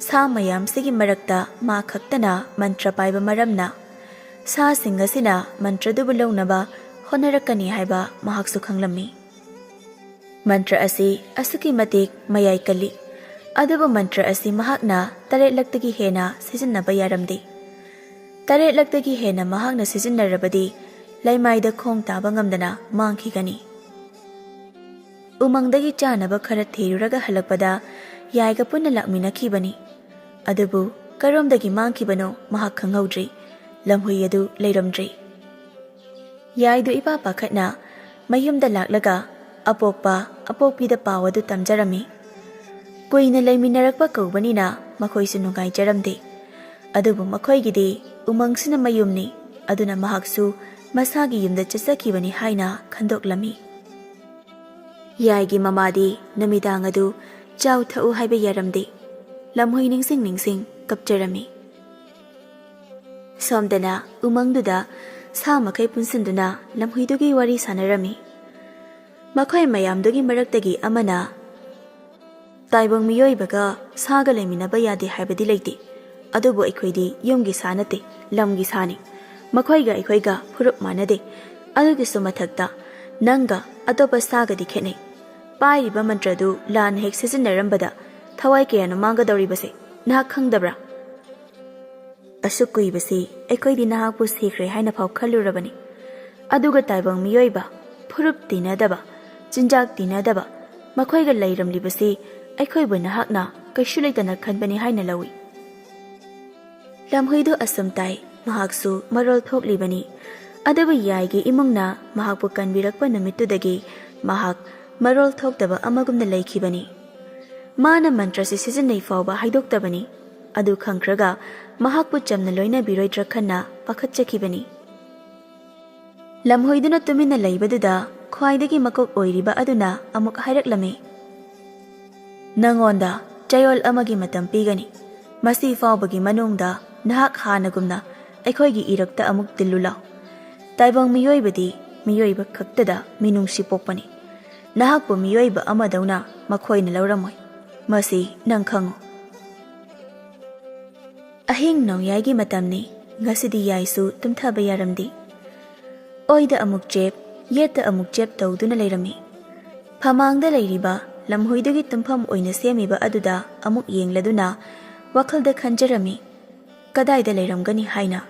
ꯁꯥ ꯃꯌꯥꯝꯁꯤꯒꯤ ꯃꯔꯛꯇ ꯃꯥ ꯈꯛꯇꯅ ꯃꯟꯇ꯭ꯔ ꯄꯥꯏꯕ ꯃꯔꯝꯅ ꯁꯥꯁꯤꯡ ꯑꯁꯤꯅ ꯃꯟꯇ꯭ꯔꯗꯨꯕꯨ ꯂꯧꯅꯕ ꯍꯣꯠꯅꯔꯛꯀꯅꯤ ꯍꯥꯏꯕ ꯃꯍꯥꯛꯁꯨ ꯈꯪꯂꯝꯃꯤ꯫ ꯃꯟꯇ꯭ꯔ ꯑꯁꯤ ꯑꯁꯨꯛꯀꯤ ꯃꯇꯤꯛ ꯃꯌꯥꯏ ꯀꯜꯂꯤ, ꯑꯗꯨꯕꯨ ꯃꯟꯇ꯭ꯔ ꯑꯁꯤ ꯃꯍꯥꯛꯅ 8 ꯂꯛꯇꯒꯤ ꯍꯦꯟꯅ ꯁꯤꯖꯤꯟꯅꯕ ꯌꯥꯔꯝꯗꯦ꯫ 8 ꯂꯛꯇꯒꯤ ꯍꯦꯟꯅ ꯃꯍꯥꯛꯅ ꯁꯤꯖꯤꯟꯅꯔꯕꯗꯤ ꯂꯩꯃꯥꯏꯗ ꯈꯣꯡ ꯇꯥꯕ ꯉꯝꯗꯅ ꯃꯥꯡꯈꯤꯒꯅꯤ꯫ ꯎꯃꯪꯗꯒꯤ ꯆꯥꯅꯕ ꯈꯔ ꯊꯤꯔꯨꯔꯒ ꯍꯜꯂꯛꯄꯗ ꯌꯥꯏꯒ ꯄꯨꯟꯅ ꯂꯥꯛꯃꯤꯟꯅꯈꯤꯕꯅꯤ꯫ ꯑꯗꯨꯕꯨ ꯀꯔꯣꯝꯗꯒꯤ ꯃꯥꯡꯈꯤꯕꯅꯣ ꯃꯍꯥꯛ ꯈꯪꯍꯧꯗ꯭ꯔꯤ, ꯂꯝꯍꯨꯏ ꯑꯗꯨ ꯂꯩꯔꯝꯗ꯭ꯔꯤ꯫ ꯌꯥꯏꯗꯨ ꯏꯄꯥ ꯄꯥꯈꯠꯅ ꯃꯌꯨꯝꯗ ꯂꯥꯛꯂꯒ ꯑꯄꯣꯛꯄ ꯑꯄꯣꯛꯄꯤꯗ ꯄꯥꯎ ꯑꯗꯨ ꯇꯝꯖꯔꯝꯃꯤ꯫ ꯀꯨꯏꯅ ꯂꯩꯃꯤꯟꯅꯔꯛꯄ ꯀꯧꯕꯅꯤꯅ ꯃꯈꯣꯏꯁꯨ ꯅꯨꯡꯉꯥꯏꯖꯔꯝꯗꯦ꯫ ꯑꯗꯨꯕꯨ ꯃꯈꯣꯏꯒꯤꯗꯤ ꯎꯃꯪꯁꯤꯅ ꯃꯌꯨꯝꯅꯤ, ꯑꯗꯨꯅ ꯃꯍꯥꯛꯁꯨ ꯃꯁꯥꯒꯤ ꯌꯨꯝꯗ ꯆꯠꯆꯈꯤꯕꯅꯤ ꯍꯥꯏꯅ ꯈꯟꯗꯣꯛꯂꯝꯃꯤ꯫ ꯌꯥꯏꯒꯤ ꯃꯃꯥꯗꯤ ꯅꯨꯃꯤꯗꯥꯡ ꯑꯗꯨ ꯆꯥꯎ ꯊꯛꯎ ꯍꯥꯏꯕ ꯌꯥꯔꯝꯗꯦ꯫ ꯂꯝꯍꯨꯏ ꯅꯤꯡꯁꯤꯡ ꯀꯞꯆꯔꯝꯃꯤ꯫ ꯁꯣꯝꯗꯅ ꯎꯃꯪꯗꯨꯗ ꯁꯥ ꯃꯈꯩ ꯄꯨꯟꯁꯤꯟꯗꯨꯅ ꯂꯝꯍꯨꯏꯗꯨꯒꯤ ꯋꯥꯔꯤ ꯁꯥꯟꯅꯔꯝꯃꯤ꯫ ꯃꯈꯣꯏ ꯃꯌꯥꯝꯗꯨꯒꯤ ꯃꯔꯛꯇꯒꯤ ꯑꯃꯅ ꯇꯥꯏꯕꯪ ꯃꯤꯑꯣꯏꯕꯒ ꯁꯥꯒ ꯂꯩꯃꯤꯟꯅꯕ ꯌꯥꯗꯦ ꯍꯥꯏꯕꯗꯤ ꯂꯩꯇꯦ, ꯑꯗꯨꯕꯨ ꯑꯩꯈꯣꯏꯗꯤ ꯌꯨꯝꯒꯤ ꯁꯥ ꯅꯠꯇꯦ, ꯂꯝꯒꯤ ꯁꯥꯅꯤ꯫ ꯃꯈꯣꯏꯒ ꯑꯩꯈꯣꯏꯒ ꯐꯨꯔꯨꯞ ꯃꯥꯟꯅꯗꯦ꯫ ꯑꯗꯨꯒꯤꯁꯨ ꯃꯊꯛꯇ ꯅꯪꯒ ꯑꯇꯣꯞꯄ ꯁꯥꯒꯗꯤ ꯈꯦꯠꯅꯩ꯫ ꯄꯥꯏꯔꯤꯕ ꯃꯟꯇ꯭ꯔꯗꯨ ꯂꯥꯟꯅ ꯍꯦꯛ ꯁꯤꯖꯤꯟꯅꯔꯝꯕꯗ ꯊꯋꯥꯏ ꯀꯌꯥꯅꯣ ꯃꯥꯡꯒꯗꯧꯔꯤꯕꯁꯦ, ꯅꯍꯥꯛ ꯈꯪꯗꯕ꯭ꯔꯥ? ꯑꯁꯨꯛ ꯀꯨꯏꯕꯁꯤ ꯑꯩꯈꯣꯏꯗꯤ ꯅꯍꯥꯛꯄꯨ ꯁꯤꯈ꯭ꯔꯦ ꯍꯥꯏꯅ ꯐꯥꯎ ꯈꯜꯂꯨꯔꯕꯅꯤ꯫ ꯑꯗꯨꯒ ꯇꯥꯏꯕꯪ ꯃꯤꯑꯣꯏꯕ, ꯐꯨꯔꯨꯞ ꯇꯤꯟꯅꯗꯕ, ꯆꯤꯟꯖꯥꯛ ꯇꯤꯟꯅꯗꯕ ꯃꯈꯣꯏꯒ ꯂꯩꯔꯝꯂꯤꯕꯁꯤ ꯑꯩꯈꯣꯏꯕꯨ ꯅꯍꯥꯛꯅ ꯀꯩꯁꯨ ꯂꯩꯇꯅ ꯈꯟꯕꯅꯤ ꯍꯥꯏꯅ ꯂꯧꯏ꯫ ꯂꯝꯍꯨꯏꯗꯨ ꯑꯁꯨꯝ ꯇꯥꯏ, ꯃꯍꯥꯛꯁꯨ ꯃꯔꯣꯜ ꯊꯣꯛꯂꯤꯕꯅꯤ꯫ ꯑꯗꯨꯕꯨ ꯌꯥꯏꯒꯤ ꯏꯃꯨꯡꯅ ꯃꯍꯥꯛꯄꯨ ꯀꯟꯕꯤꯔꯛꯄ ꯅꯨꯃꯤꯠꯇꯨꯗꯒꯤ ꯃꯍꯥꯛ ꯃꯔꯣꯜ ꯊꯣꯛꯇꯕ ꯑꯃꯒꯨꯝꯅ ꯂꯩꯈꯤꯕꯅꯤ꯫ ꯃꯥꯅ ꯃꯟꯇ꯭ꯔꯁꯤ ꯁꯤꯖꯤꯟꯅꯩ ꯐꯥꯎꯕ ꯍꯥꯏꯗꯣꯛꯇꯕꯅꯤ꯫ ꯑꯗꯨ ꯈꯪꯈ꯭ꯔꯒ ꯃꯍꯥꯛꯄꯨ ꯆꯝꯅ ꯂꯣꯏꯅꯕꯤꯔꯣꯏꯗ꯭ꯔꯥ ꯈꯟꯅ ꯄꯥꯈꯠꯆꯈꯤꯕꯅꯤ꯫ ꯂꯝꯍꯨꯏꯗꯨꯅ ꯇꯨꯃꯤꯟꯅ ꯂꯩꯕꯗꯨꯗ ꯈ꯭ꯋꯥꯏꯗꯒꯤ ꯃꯀꯣꯛ ꯑꯣꯏꯔꯤꯕ ꯑꯗꯨꯅ ꯑꯃꯨꯛ ꯍꯥꯏꯔꯛꯂꯝꯃꯤ꯫ ꯅꯉꯣꯟꯗ ꯆꯌꯣꯜ ꯑꯃꯒꯤ ꯃꯇꯝ ꯄꯤꯒꯅꯤ꯫ ꯃꯁꯤ ꯐꯥꯎꯕꯒꯤ ꯃꯅꯨꯡꯗ ꯅꯍꯥꯛ ꯍꯥꯟꯅꯒꯨꯝꯅ ꯑꯩꯈꯣꯏꯒꯤ ꯏꯔꯛꯇ ꯑꯃꯨꯛ ꯇꯤꯜꯂꯨ ꯂꯥꯎ꯫ ꯇꯥꯏꯕꯪ ꯃꯤꯑꯣꯏꯕꯗꯤ ꯃꯤꯑꯣꯏꯕ ꯈꯛꯇꯗ ꯃꯤꯅꯨꯡꯁꯤ ꯄꯣꯛꯄꯅꯤ꯫ ꯅꯍꯥꯛꯄꯨ ꯃꯤꯑꯣꯏꯕ ꯑꯃꯗꯧꯅ ꯃꯈꯣꯏꯅ ꯂꯧꯔꯝꯃꯣꯏ, ꯃꯁꯤ ꯅꯪ ꯈꯪꯉꯨ꯫ ꯑꯍꯤꯡ ꯅꯣꯡꯌꯥꯏꯒꯤ ꯃꯇꯝꯅꯤ꯫ ꯉꯁꯤꯗꯤ ꯌꯥꯏꯁꯨ ꯇꯨꯝꯊꯕ ꯌꯥꯔꯝꯗꯦ꯫ ꯑꯣꯏꯗ ꯑꯃꯨꯛ ꯆꯦꯞ, ꯌꯦꯠꯇ ꯑꯃꯨꯛ ꯆꯦꯞ ꯇꯧꯗꯨꯅ ꯂꯩꯔꯝꯃꯤ꯫ ꯐꯃꯥꯡꯗ ꯂꯩꯔꯤꯕ ꯂꯝꯍꯨꯏꯗꯨꯒꯤ ꯇꯨꯝꯐꯝ ꯑꯣꯏꯅ ꯁꯦꯝꯃꯤꯕ ꯑꯗꯨꯗ ꯑꯃꯨꯛ ꯌꯦꯡꯂꯗꯨꯅ ꯋꯥꯈꯜꯗ ꯈꯟꯖꯔꯝꯃꯤ, ꯀꯗꯥꯏꯗ ꯂꯩꯔꯝꯒꯅꯤ ꯍꯥꯏꯅ꯫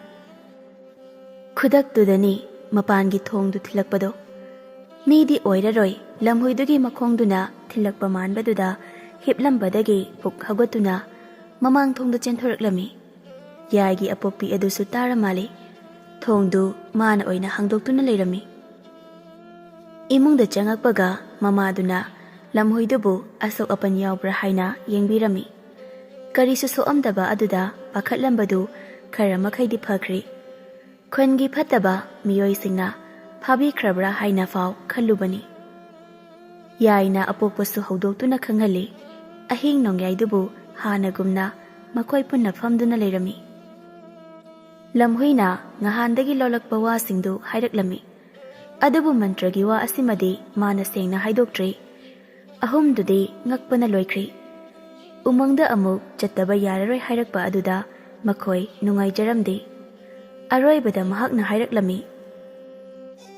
ꯈꯨꯗꯛꯇꯨꯗꯅꯤ ꯃꯄꯥꯟꯒꯤ ꯊꯣꯡꯗꯨ ꯊꯤꯜꯂꯛꯄꯗꯣ꯫ ꯃꯤꯗꯤ ꯑꯣꯏꯔꯔꯣꯏ, ꯂꯝꯍꯨꯏꯗꯨꯒꯤ ꯃꯈꯣꯡꯗꯨꯅ ꯊꯤꯜꯂꯛꯄ ꯃꯥꯟꯕꯗꯨꯗ ꯍꯤꯞꯂꯝꯕꯗꯒꯤ ꯄꯨꯛ ꯍꯧꯒꯠꯇꯨꯅ ꯃꯃꯥꯡ ꯊꯣꯡꯗ ꯆꯦꯟꯊꯣꯔꯛꯂꯝꯃꯤ꯫ ꯌꯥꯏꯒꯤ ꯑꯄꯣꯛꯄꯤ ꯑꯗꯨꯁꯨ ꯇꯥꯔ ꯃꯥꯜꯂꯤ꯫ ꯊꯣꯡꯗꯨ ꯃꯥꯅ ꯑꯣꯏꯅ ꯍꯥꯡꯗꯣꯛꯇꯨꯅ ꯂꯩꯔꯝꯃꯤ꯫ ꯏꯃꯨꯡꯗ ꯆꯪꯉꯛꯄꯒ ꯃꯃꯥꯗꯨꯅ ꯂꯝꯍꯨꯏꯗꯨꯕꯨ ꯑꯁꯣꯛ ꯑꯄꯟ ꯌꯥꯎꯕ꯭ꯔꯥ ꯍꯥꯏꯅ ꯌꯦꯡꯕꯤꯔꯝꯃꯤ꯫ ꯀꯔꯤꯁꯨ ꯁꯣꯛꯑꯝꯗꯕ ꯑꯗꯨꯗ ꯄꯥꯈꯠꯂꯝꯕꯗꯨ ꯈꯔ ꯃꯈꯩꯗꯤ ꯐꯈ꯭ꯔꯤ꯫ ꯈꯨꯟꯒꯤ ꯐꯠꯇꯕ ꯃꯤꯑꯣꯏꯁꯤꯡꯅ ꯐꯥꯕꯤꯈ꯭ꯔꯕ꯭ꯔꯥ ꯍꯥꯏꯅ ꯐꯥꯎ ꯈꯜꯂꯨꯕꯅꯤ꯫ ꯌꯥꯏꯅ ꯑꯄꯣꯛꯄꯁꯨ ꯍꯧꯗꯣꯛꯇꯨꯅ ꯈꯪꯍꯜꯂꯤ꯫ ꯑꯍꯤꯡ ꯅꯣꯡꯌꯥꯏꯗꯨꯕꯨ ꯍꯥꯟꯅꯒꯨꯝꯅ ꯃꯈꯣꯏ ꯄꯨꯟꯅ ꯐꯝꯗꯨꯅ ꯂꯩꯔꯝꯃꯤ꯫ ꯂꯝꯍꯨꯏꯅ ꯉꯍꯥꯟꯗꯒꯤ ꯂꯣꯜꯂꯛꯄ ꯋꯥꯁꯤꯡꯗꯨ ꯍꯥꯏꯔꯛꯂꯝꯃꯤ꯫ ꯑꯗꯨꯕꯨ ꯃꯟꯇ꯭ꯔꯒꯤ ꯋꯥ ꯑꯁꯤꯃꯗꯤ ꯃꯥꯅ ꯁꯦꯡꯅ ꯍꯥꯏꯗꯣꯛꯇ꯭ꯔꯤ꯫ ꯑꯍꯨꯝꯗꯨꯗꯤ ꯉꯛꯄꯅ ꯂꯣꯏꯈ꯭ꯔꯤ꯫ ꯎꯃꯪꯗ ꯑꯃꯨꯛ ꯆꯠꯇꯕ ꯌꯥꯔꯔꯣꯏ ꯍꯥꯏꯔꯛꯄ ꯑꯗꯨꯗ ꯃꯈꯣꯏ ꯅꯨꯡꯉꯥꯏꯖꯔꯝꯗꯦ꯫ ꯑꯔꯣꯏꯕꯗ ꯃꯍꯥꯛꯅ ꯍꯥꯏꯔꯛꯂꯝꯃꯤ,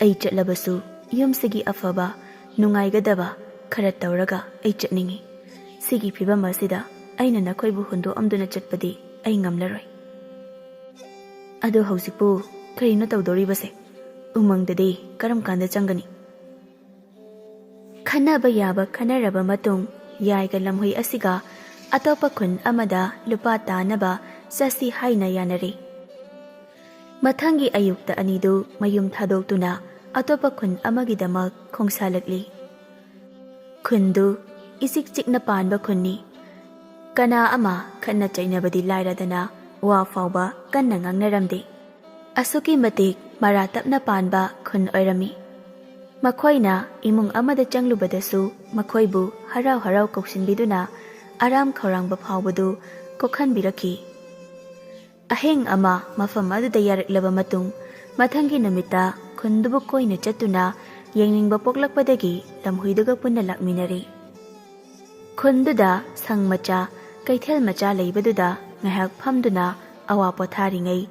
ꯑꯩ ꯆꯠꯂꯕꯁꯨ ꯌꯨꯝꯁꯤꯒꯤ ꯑꯐꯕ ꯅꯨꯡꯉꯥꯏꯒꯗꯕ ꯈꯔ ꯇꯧꯔꯒ ꯑꯩ ꯆꯠꯅꯤꯡꯉꯤ꯫ ꯁꯤꯒꯤ ꯐꯤꯕꯝ ꯑꯁꯤꯗ ꯑꯩꯅ ꯅꯈꯣꯏꯕꯨ ꯍꯨꯟꯗꯣꯛꯑꯝꯗꯨꯅ ꯆꯠꯄꯗꯤ ꯑꯩ ꯉꯝꯂꯔꯣꯏ꯫ ꯑꯗꯨ ꯍꯧꯖꯤꯛꯄꯨ ꯀꯔꯤꯅꯣ ꯇꯧꯗꯧꯔꯤꯕꯁꯦ? ꯎꯃꯪꯗꯗꯤ ꯀꯔꯝ ꯀꯥꯟꯗ ꯆꯪꯒꯅꯤ? ꯈꯟꯅꯕ ꯌꯥꯕ ꯈꯟꯅꯔꯕ ꯃꯇꯨꯡ ꯌꯥꯏꯒ ꯂꯝꯍꯨꯏ ꯑꯁꯤꯒ ꯑꯇꯣꯞꯄ ꯈꯨꯟ ꯑꯃꯗ ꯂꯨꯄꯥ ꯇꯥꯅꯕ ꯆꯠꯁꯤ ꯍꯥꯏꯅ ꯌꯥꯅꯔꯤ꯫ ꯃꯊꯪꯒꯤ ꯑꯌꯨꯛꯇ ꯑꯅꯤꯗꯨ ꯃꯌꯨꯝ ꯊꯥꯗꯣꯛꯇꯨꯅ ꯑꯇꯣꯞꯄ ꯈꯨꯟ ꯑꯃꯒꯤꯗꯃꯛ ꯈꯣꯡꯁꯥꯜꯂꯛꯂꯤ꯫ ꯈꯨꯟꯗꯨ ꯏꯆꯤꯛ ꯆꯤꯛꯅ ꯄꯥꯟꯕ ꯈꯨꯟꯅꯤ꯫ ꯀꯅꯥ ꯑꯃ ꯈꯠꯅ ꯆꯩꯅꯕꯗꯤ ꯂꯥꯏꯔꯗꯅ ꯋꯥ ꯐꯥꯎꯕ ꯀꯟꯅ ꯉꯥꯡꯅꯔꯝꯗꯦ꯫ ꯑꯁꯨꯛꯀꯤ ꯃꯇꯤꯛ ꯃꯔꯥ ꯇꯞꯅ ꯄꯥꯟꯕ ꯈꯨꯟ ꯑꯣꯏꯔꯝꯃꯤ꯫ ꯃꯈꯣꯏꯅ ꯏꯃꯨꯡ ꯑꯃꯗ ꯆꯪꯂꯨꯕꯗꯁꯨ ꯃꯈꯣꯏꯕꯨ ꯍꯔꯥꯎ ꯍꯔꯥꯎ ꯀꯧꯁꯤꯟꯕꯤꯗꯨꯅ ꯑꯔꯥꯝ ꯈꯧꯔꯥꯡꯕ ꯐꯥꯎꯕꯗꯨ ꯀꯣꯛꯍꯟꯕꯤꯔꯛꯈꯤ꯫ ꯑꯍꯤꯡ ꯑꯃ ꯃꯐꯝ ꯑꯗꯨꯗ ꯌꯥꯔꯛꯂꯕ ꯃꯇꯨꯡ ꯃꯊꯪꯒꯤ ꯅꯨꯃꯤꯠꯇ ꯈꯨꯟꯗꯨꯕꯨ ꯀꯣꯏꯅ ꯆꯠꯇꯨꯅ ꯌꯦꯡꯅꯤꯡꯕ ꯄꯣꯛꯂꯛꯄꯗꯒꯤ ꯂꯝꯍꯨꯏꯗꯨꯒ ꯄꯨꯟꯅ ꯂꯥꯛꯃꯤꯟꯅꯔꯤ꯫ ꯈꯨꯟꯗꯨꯗ ꯁꯪ ꯃꯆꯥ, ꯀꯩꯊꯦꯜ ꯃꯆꯥ ꯂꯩꯕꯗꯨꯗ ꯉꯥꯏꯍꯥꯛ ꯐꯝꯗꯨꯅ ꯑꯋꯥ ꯄꯣꯊꯥꯔꯤꯉꯩ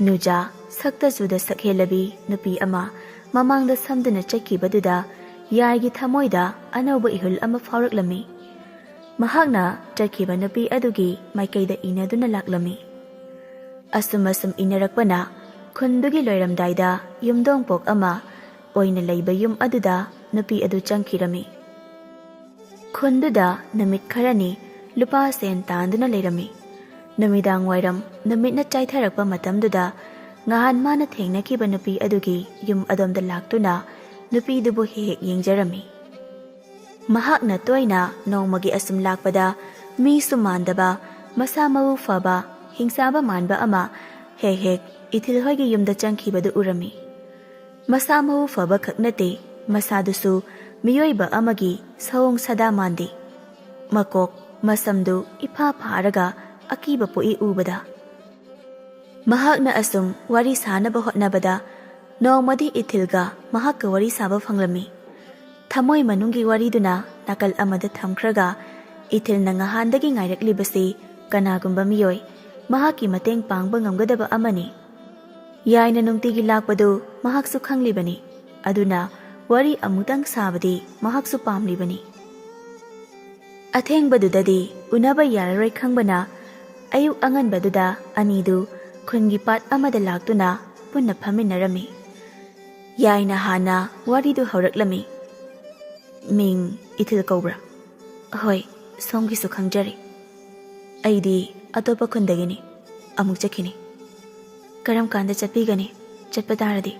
ꯅꯨꯖꯥ ꯁꯛꯇ ꯁꯛꯍꯦꯜꯂꯕꯤ ꯅꯨꯄꯤ ꯑꯃ ꯃꯃꯥꯡꯗ ꯁꯝꯗꯨꯅ ꯆꯠꯈꯤꯕꯗꯨꯗ ꯌꯥꯏꯒꯤ ꯊꯃꯣꯏꯗ ꯑꯅꯧꯕ ꯏꯍꯨꯜ ꯑꯃ ꯐꯥꯎꯔꯛꯂꯝꯃꯤ꯫ ꯃꯍꯥꯛꯅ ꯆꯠꯈꯤꯕ ꯅꯨꯄꯤ ꯑꯗꯨꯒꯤ ꯃꯥꯏꯀꯩꯗ ꯏꯅꯗꯨꯅ ꯂꯥꯛꯂꯝꯃꯤ꯫ ꯑꯁꯨꯝ ꯏꯅꯔꯛꯄꯅ ꯈꯨꯟꯗꯨꯒꯤ ꯂꯣꯏꯔꯝꯗꯥꯏꯗ ꯌꯨꯝꯗꯣꯡꯄꯣꯛ ꯑꯃ ꯑꯣꯏꯅ ꯂꯩꯕ ꯌꯨꯝ ꯑꯗꯨꯗ ꯅꯨꯄꯤ ꯑꯗꯨ ꯆꯪꯈꯤꯔꯝꯃꯤ꯫ ꯈꯨꯟꯗꯨꯗ ꯅꯨꯃꯤꯠ ꯈꯔꯅꯤ ꯂꯨꯄꯥ ꯁꯦꯟ ꯇꯥꯟꯗꯨꯅ ꯂꯩꯔꯝꯃꯤ꯫ ꯅꯨꯃꯤꯗꯥꯡ ꯋꯥꯏꯔꯝ ꯅꯨꯃꯤꯠꯅ ꯆꯥꯏꯊꯔꯛꯄ ꯃꯇꯝꯗꯨꯗ ꯉꯍꯥꯟ ꯃꯥꯅ ꯊꯦꯡꯅꯈꯤꯕ ꯅꯨꯄꯤ ꯑꯗꯨꯒꯤ ꯌꯨꯝ ꯑꯗꯣꯝꯗ ꯂꯥꯛꯇꯨꯅ ꯅꯨꯄꯤꯗꯨꯕꯨ ꯍꯦꯛ ꯌꯦꯡꯖꯔꯝꯃꯤ꯫ ꯃꯍꯥꯛꯅ ꯇꯣꯏꯅ ꯅꯣꯡꯃꯒꯤ ꯑꯁꯨꯝ ꯂꯥꯛꯄꯗ ꯃꯤꯁꯨ ꯃꯥꯟꯗꯕ ꯃꯁꯥ ꯃꯎ ꯐꯕ ꯍꯤꯡꯆꯥꯕ ꯃꯥꯟꯕ ꯑꯃ ꯍꯦꯛ ꯏꯊꯤꯜ ꯍꯣꯏꯒꯤ ꯌꯨꯝꯗ ꯆꯪꯈꯤꯕꯗꯨ ꯎꯔꯝꯃꯤ꯫ ꯃꯁꯥ ꯃꯎ ꯐꯕ ꯈꯛ ꯅꯠꯇꯦ, ꯃꯁꯥꯗꯨꯁꯨ ꯃꯤꯑꯣꯏꯕ ꯑꯃꯒꯤ ꯁꯑꯣꯡ ꯁꯥꯗꯥ ꯃꯥꯟꯗꯦ꯫ ꯃꯀꯣꯛ ꯃꯁꯝꯗꯨ ꯏꯐꯥ ꯐꯥꯔꯒ ꯑꯀꯤꯕ ꯄꯣꯛꯏ ꯎꯕꯗ꯫ ꯃꯍꯥꯛꯅ ꯑꯁꯨꯝ ꯋꯥꯔꯤ ꯁꯥꯅꯕ ꯍꯣꯠꯅꯕꯗ ꯅꯣꯡꯃꯗꯤ ꯏꯊꯤꯜꯒ ꯃꯍꯥꯛꯀ ꯋꯥꯔꯤ ꯁꯥꯕ ꯐꯪꯂꯝꯃꯤ꯫ ꯊꯃꯣꯏ ꯃꯅꯨꯡꯒꯤ ꯋꯥꯔꯤꯗꯨꯅ ꯅꯥꯀꯜ ꯑꯃꯗ ꯊꯝꯈ꯭ꯔꯒ ꯏꯊꯤꯜꯅ ꯉꯍꯥꯟꯗꯒꯤ ꯉꯥꯏꯔꯛꯂꯤꯕꯁꯤ ꯀꯅꯥꯒꯨꯝꯕ ꯃꯤꯑꯣꯏ ꯃꯍꯥꯛꯀꯤ ꯃꯇꯦꯡ ꯄꯥꯡꯕ ꯉꯝꯒꯗꯕ ꯑꯃꯅꯤ꯫ ꯌꯥꯏꯅ ꯅꯨꯡꯇꯤꯒꯤ ꯂꯥꯛꯄꯗꯨ ꯃꯍꯥꯛꯁꯨ ꯈꯪꯂꯤꯕꯅꯤ, ꯑꯗꯨꯅ ꯋꯥꯔꯤ ꯑꯃꯨꯛꯇꯪ ꯁꯥꯕꯗꯤ ꯃꯍꯥꯛꯁꯨ ꯄꯥꯝꯂꯤꯕꯅꯤ꯫ ꯑꯊꯦꯡꯕꯗꯨꯗꯗꯤ ꯎꯅꯕ ꯌꯥꯔꯔꯣꯏ ꯈꯪꯕꯅ ꯑꯌꯨꯛ ꯑꯉꯟꯕꯗꯨꯗ ꯑꯅꯤꯗꯨ ꯈꯨꯟꯒꯤ ꯄꯥꯠ ꯑꯃꯗ ꯂꯥꯛꯇꯨꯅ ꯄꯨꯟꯅ ꯐꯝꯃꯤꯟꯅꯔꯝꯃꯤ꯫ ꯌꯥꯏꯅ ꯍꯥꯟꯅ ꯋꯥꯔꯤꯗꯨ ꯍꯧꯔꯛꯂꯝꯃꯤ꯫ "ꯃꯤꯡ ꯏꯊꯤꯜ ꯀꯧꯕ꯭ꯔꯥ?" "ꯍꯣꯏ, ꯁꯣꯝꯒꯤꯁꯨ ꯈꯪꯖꯔꯤ." "ꯑꯩꯗꯤ ꯑꯇꯣꯞꯄ ꯈꯨꯟꯗꯒꯤꯅꯤ, ꯑꯃꯨꯛ ꯆꯠꯈꯤꯅꯤ." "ꯀꯔꯝ ꯀꯥꯟꯗ ꯆꯠꯄꯤꯒꯅꯤ? ꯆꯠꯄ ꯇꯥꯔꯗꯤ?"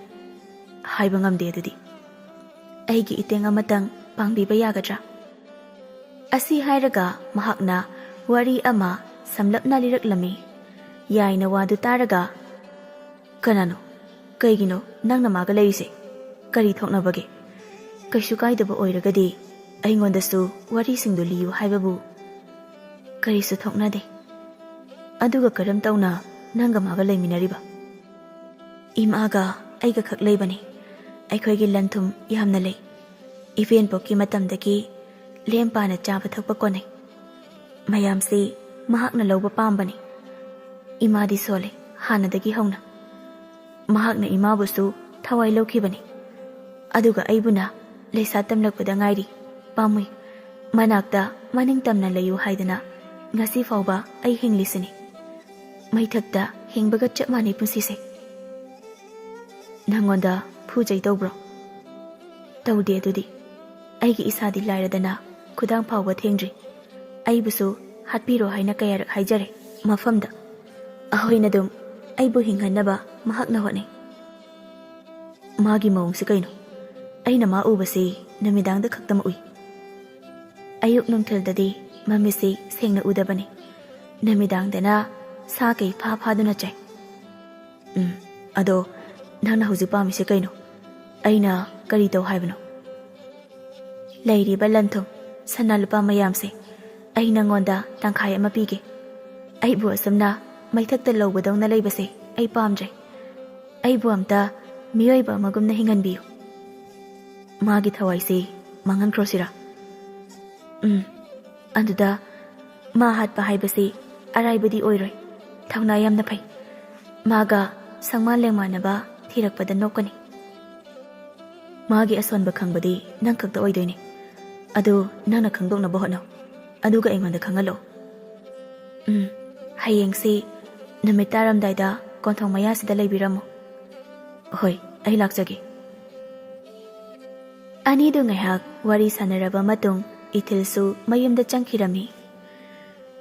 "ꯍꯥꯏꯕ ꯉꯝꯗꯦ ꯑꯗꯨꯗꯤ." "ꯑꯩꯒꯤ ꯏꯇꯦꯡ ꯑꯃꯇꯪ ꯄꯥꯡꯕꯤꯕ ꯌꯥꯒꯗ꯭ꯔꯥ?" ꯑꯁꯤ ꯍꯥꯏꯔꯒ ꯃꯍꯥꯛꯅ ꯋꯥꯔꯤ ꯑꯃ ꯁꯝꯂꯞꯅ ꯂꯤꯔꯛꯂꯝꯃꯤ꯫ ꯌꯥꯏꯅ ꯋꯥꯗꯨ ꯇꯥꯔꯒ, "ꯀꯅꯥꯅꯣ? ꯀꯩꯒꯤꯅꯣ ꯅꯪꯅ ꯃꯥꯒ ꯂꯩꯔꯤꯁꯦ? ꯀꯔꯤ ꯊꯣꯛꯅꯕꯒꯦ? ꯀꯩꯁꯨ ꯀꯥꯏꯗꯕ ꯑꯣꯏꯔꯒꯗꯤ ꯑꯩꯉꯣꯟꯗꯁꯨ ꯋꯥꯔꯤꯁꯤꯡꯗꯨ ꯂꯤꯌꯨ ꯍꯥꯏꯕꯕꯨ." "ꯀꯔꯤꯁꯨ ꯊꯣꯛꯅꯗꯦ." "ꯑꯗꯨꯒ ꯀꯔꯝ ꯇꯧꯅ ꯅꯪꯒ ꯃꯥꯒ ꯂꯩꯃꯤꯟꯅꯔꯤꯕ?" "ꯏꯃꯥꯒ ꯑꯩꯒ ꯈꯛ ꯂꯩꯕꯅꯤ꯫ ꯑꯩꯈꯣꯏꯒꯤ ꯂꯟ ꯊꯨꯝ ꯌꯥꯝꯅ ꯂꯩ꯫ ꯏꯕꯦꯟꯄꯣꯛꯀꯤ ꯃꯇꯝꯗꯒꯤ ꯂꯦꯝ ꯄꯥꯅ ꯆꯥꯕ ꯊꯛꯄ ꯀꯣꯟꯅꯩ꯫ ꯃꯌꯥꯝꯁꯤ ꯃꯍꯥꯛꯅ ꯂꯧꯕ ꯄꯥꯝꯕꯅꯤ꯫ ꯏꯃꯥꯗꯤ ꯁꯣꯜꯂꯦ ꯍꯥꯟꯅꯗꯒꯤ ꯍꯧꯅ꯫ ꯃꯍꯥꯛꯅ ꯏꯃꯥꯕꯨꯁꯨ ꯊꯋꯥꯏ ꯂꯧꯈꯤꯕꯅꯤ꯫ ꯑꯗꯨꯒ ꯑꯩꯕꯨꯅ ꯂꯩꯁꯥ ꯇꯝꯂꯛꯄꯗ ꯉꯥꯏꯔꯤ, ꯄꯥꯝꯃꯨꯏ꯫ ꯃꯅꯥꯛꯇ ꯃꯅꯤꯡꯇꯝꯅ ꯂꯩꯌꯨ ꯍꯥꯏꯗꯅ ꯉꯁꯤ ꯐꯥꯎꯕ ꯑꯩ ꯍꯤꯡꯂꯤꯁꯤꯅꯤ꯫ ꯃꯩꯊꯛꯇ ꯍꯤꯡꯕꯒ ꯆꯞ ꯃꯥꯟꯅꯩ ꯄꯨꯟꯁꯤꯁꯦ." "ꯅꯪꯉꯣꯟꯗ ꯐꯨ-ꯆꯩ ꯇꯧꯕ꯭ꯔꯣ?" "ꯇꯧꯗꯦ ꯑꯗꯨꯗꯤ꯫ ꯑꯩꯒꯤ ꯏꯁꯥꯗꯤ ꯂꯥꯏꯔꯗꯅ ꯈꯨꯗꯥꯡ ꯐꯥꯎꯕ ꯊꯦꯡꯗ꯭ꯔꯤ꯫ ꯑꯩꯕꯨꯁꯨ ꯍꯥꯠꯄꯤꯔꯣ ꯍꯥꯏꯅ ꯀꯌꯥꯔꯛ ꯍꯥꯏꯖꯔꯦ ꯃꯐꯝꯗ꯫ ꯑꯍꯣꯏꯅꯗꯨꯝ ꯑꯩꯕꯨ ꯍꯤꯡꯍꯟꯅꯕ ꯃꯍꯥꯛꯅ ꯍꯣꯠꯅꯩ." "ꯃꯥꯒꯤ ꯃꯑꯣꯡꯁꯤ ꯀꯩꯅꯣ? ꯑꯩꯅ ꯃꯥ ꯎꯕꯁꯤ ꯅꯨꯃꯤꯗꯥꯡꯗ ꯈꯛꯇꯃꯛ ꯎꯏ." "ꯑꯌꯨꯛ ꯅꯨꯡꯊꯤꯜꯗꯗꯤ ꯃꯃꯤꯠꯁꯤ ꯁꯦꯡꯅ ꯎꯗꯕꯅꯤ꯫ ꯅꯨꯃꯤꯗꯥꯡꯗꯅ ꯁꯥ ꯀꯩ ꯐꯥꯗꯨꯅ ꯆꯥꯏ." "ꯑꯗꯣ ꯅꯪꯅ ꯍꯧꯖꯤꯛ ꯄꯥꯝꯃꯤꯁꯦ ꯀꯩꯅꯣ? ꯑꯩꯅ ꯀꯔꯤ ꯇꯧ ꯍꯥꯏꯕꯅꯣ?" "ꯂꯩꯔꯤꯕ ꯂꯟ-ꯊꯨꯝ, ꯁꯅꯥ ꯂꯨꯄꯥ ꯃꯌꯥꯝꯁꯦ ꯑꯩ ꯅꯪꯉꯣꯟꯗ ꯇꯪꯈꯥꯏ ꯑꯃ ꯄꯤꯒꯦ꯫ ꯑꯩꯕꯨ ꯑꯁꯨꯝꯅ ꯃꯩꯊꯛꯇ ꯂꯧꯕꯗꯧꯅ ꯂꯩꯕꯁꯦ ꯑꯩ ꯄꯥꯝꯗ꯭ꯔꯦ꯫ ꯑꯩꯕꯨ ꯑꯝꯇ ꯃꯤꯑꯣꯏꯕ ꯑꯃꯒꯨꯝꯅ ꯍꯤꯡꯍꯟꯕꯤꯌꯨ." "ꯃꯥꯒꯤ ꯊꯋꯥꯏꯁꯤ ꯃꯥꯡꯍꯟꯈ꯭ꯔꯣꯁꯤꯔꯥ?" "ꯑꯗꯨꯗ ꯃꯥ ꯍꯥꯠꯄ ꯍꯥꯏꯕꯁꯤ ꯑꯔꯥꯏꯕꯗꯤ ꯑꯣꯏꯔꯣꯏ꯫ ꯊꯧꯅꯥ ꯌꯥꯝꯅ ꯐꯩ꯫ ꯃꯥꯒ ꯁꯪꯃꯥꯟ ꯂꯦꯡꯃꯥꯟꯅꯕ ꯊꯤꯔꯛꯄꯗ ꯅꯣꯛꯀꯅꯤ." "ꯃꯥꯒꯤ ꯑꯁꯣꯟꯕ ꯈꯪꯕꯗꯤ ꯅꯪ ꯈꯛꯇ ꯑꯣꯏꯗꯣꯏꯅꯤ꯫ ꯑꯗꯨ ꯅꯪꯅ ꯈꯪꯗꯣꯛꯅꯕ ꯍꯣꯠꯅꯧ, ꯑꯗꯨꯒ ꯑꯩꯉꯣꯟꯗ ꯈꯪꯍꯜꯂꯛꯑꯣ." "ꯍꯌꯦꯡꯁꯤ ꯅꯨꯃꯤꯠ ꯇꯥꯔꯝꯗꯥꯏꯗ ꯀꯣꯟꯊꯣꯡ ꯃꯌꯥꯁꯤꯗ ꯂꯩꯕꯤꯔꯝꯃꯣ." "ꯍꯣꯏ, ꯑꯩ ꯂꯥꯛꯆꯒꯦ." ꯑꯅꯤꯗꯨ ꯉꯥꯏꯍꯥꯛ ꯋꯥꯔꯤ ꯁꯥꯟꯅꯔꯕ ꯃꯇꯨꯡ ꯏꯊꯤꯜꯁꯨ ꯃꯌꯨꯝꯗ ꯆꯪꯈꯤꯔꯝꯃꯤ꯫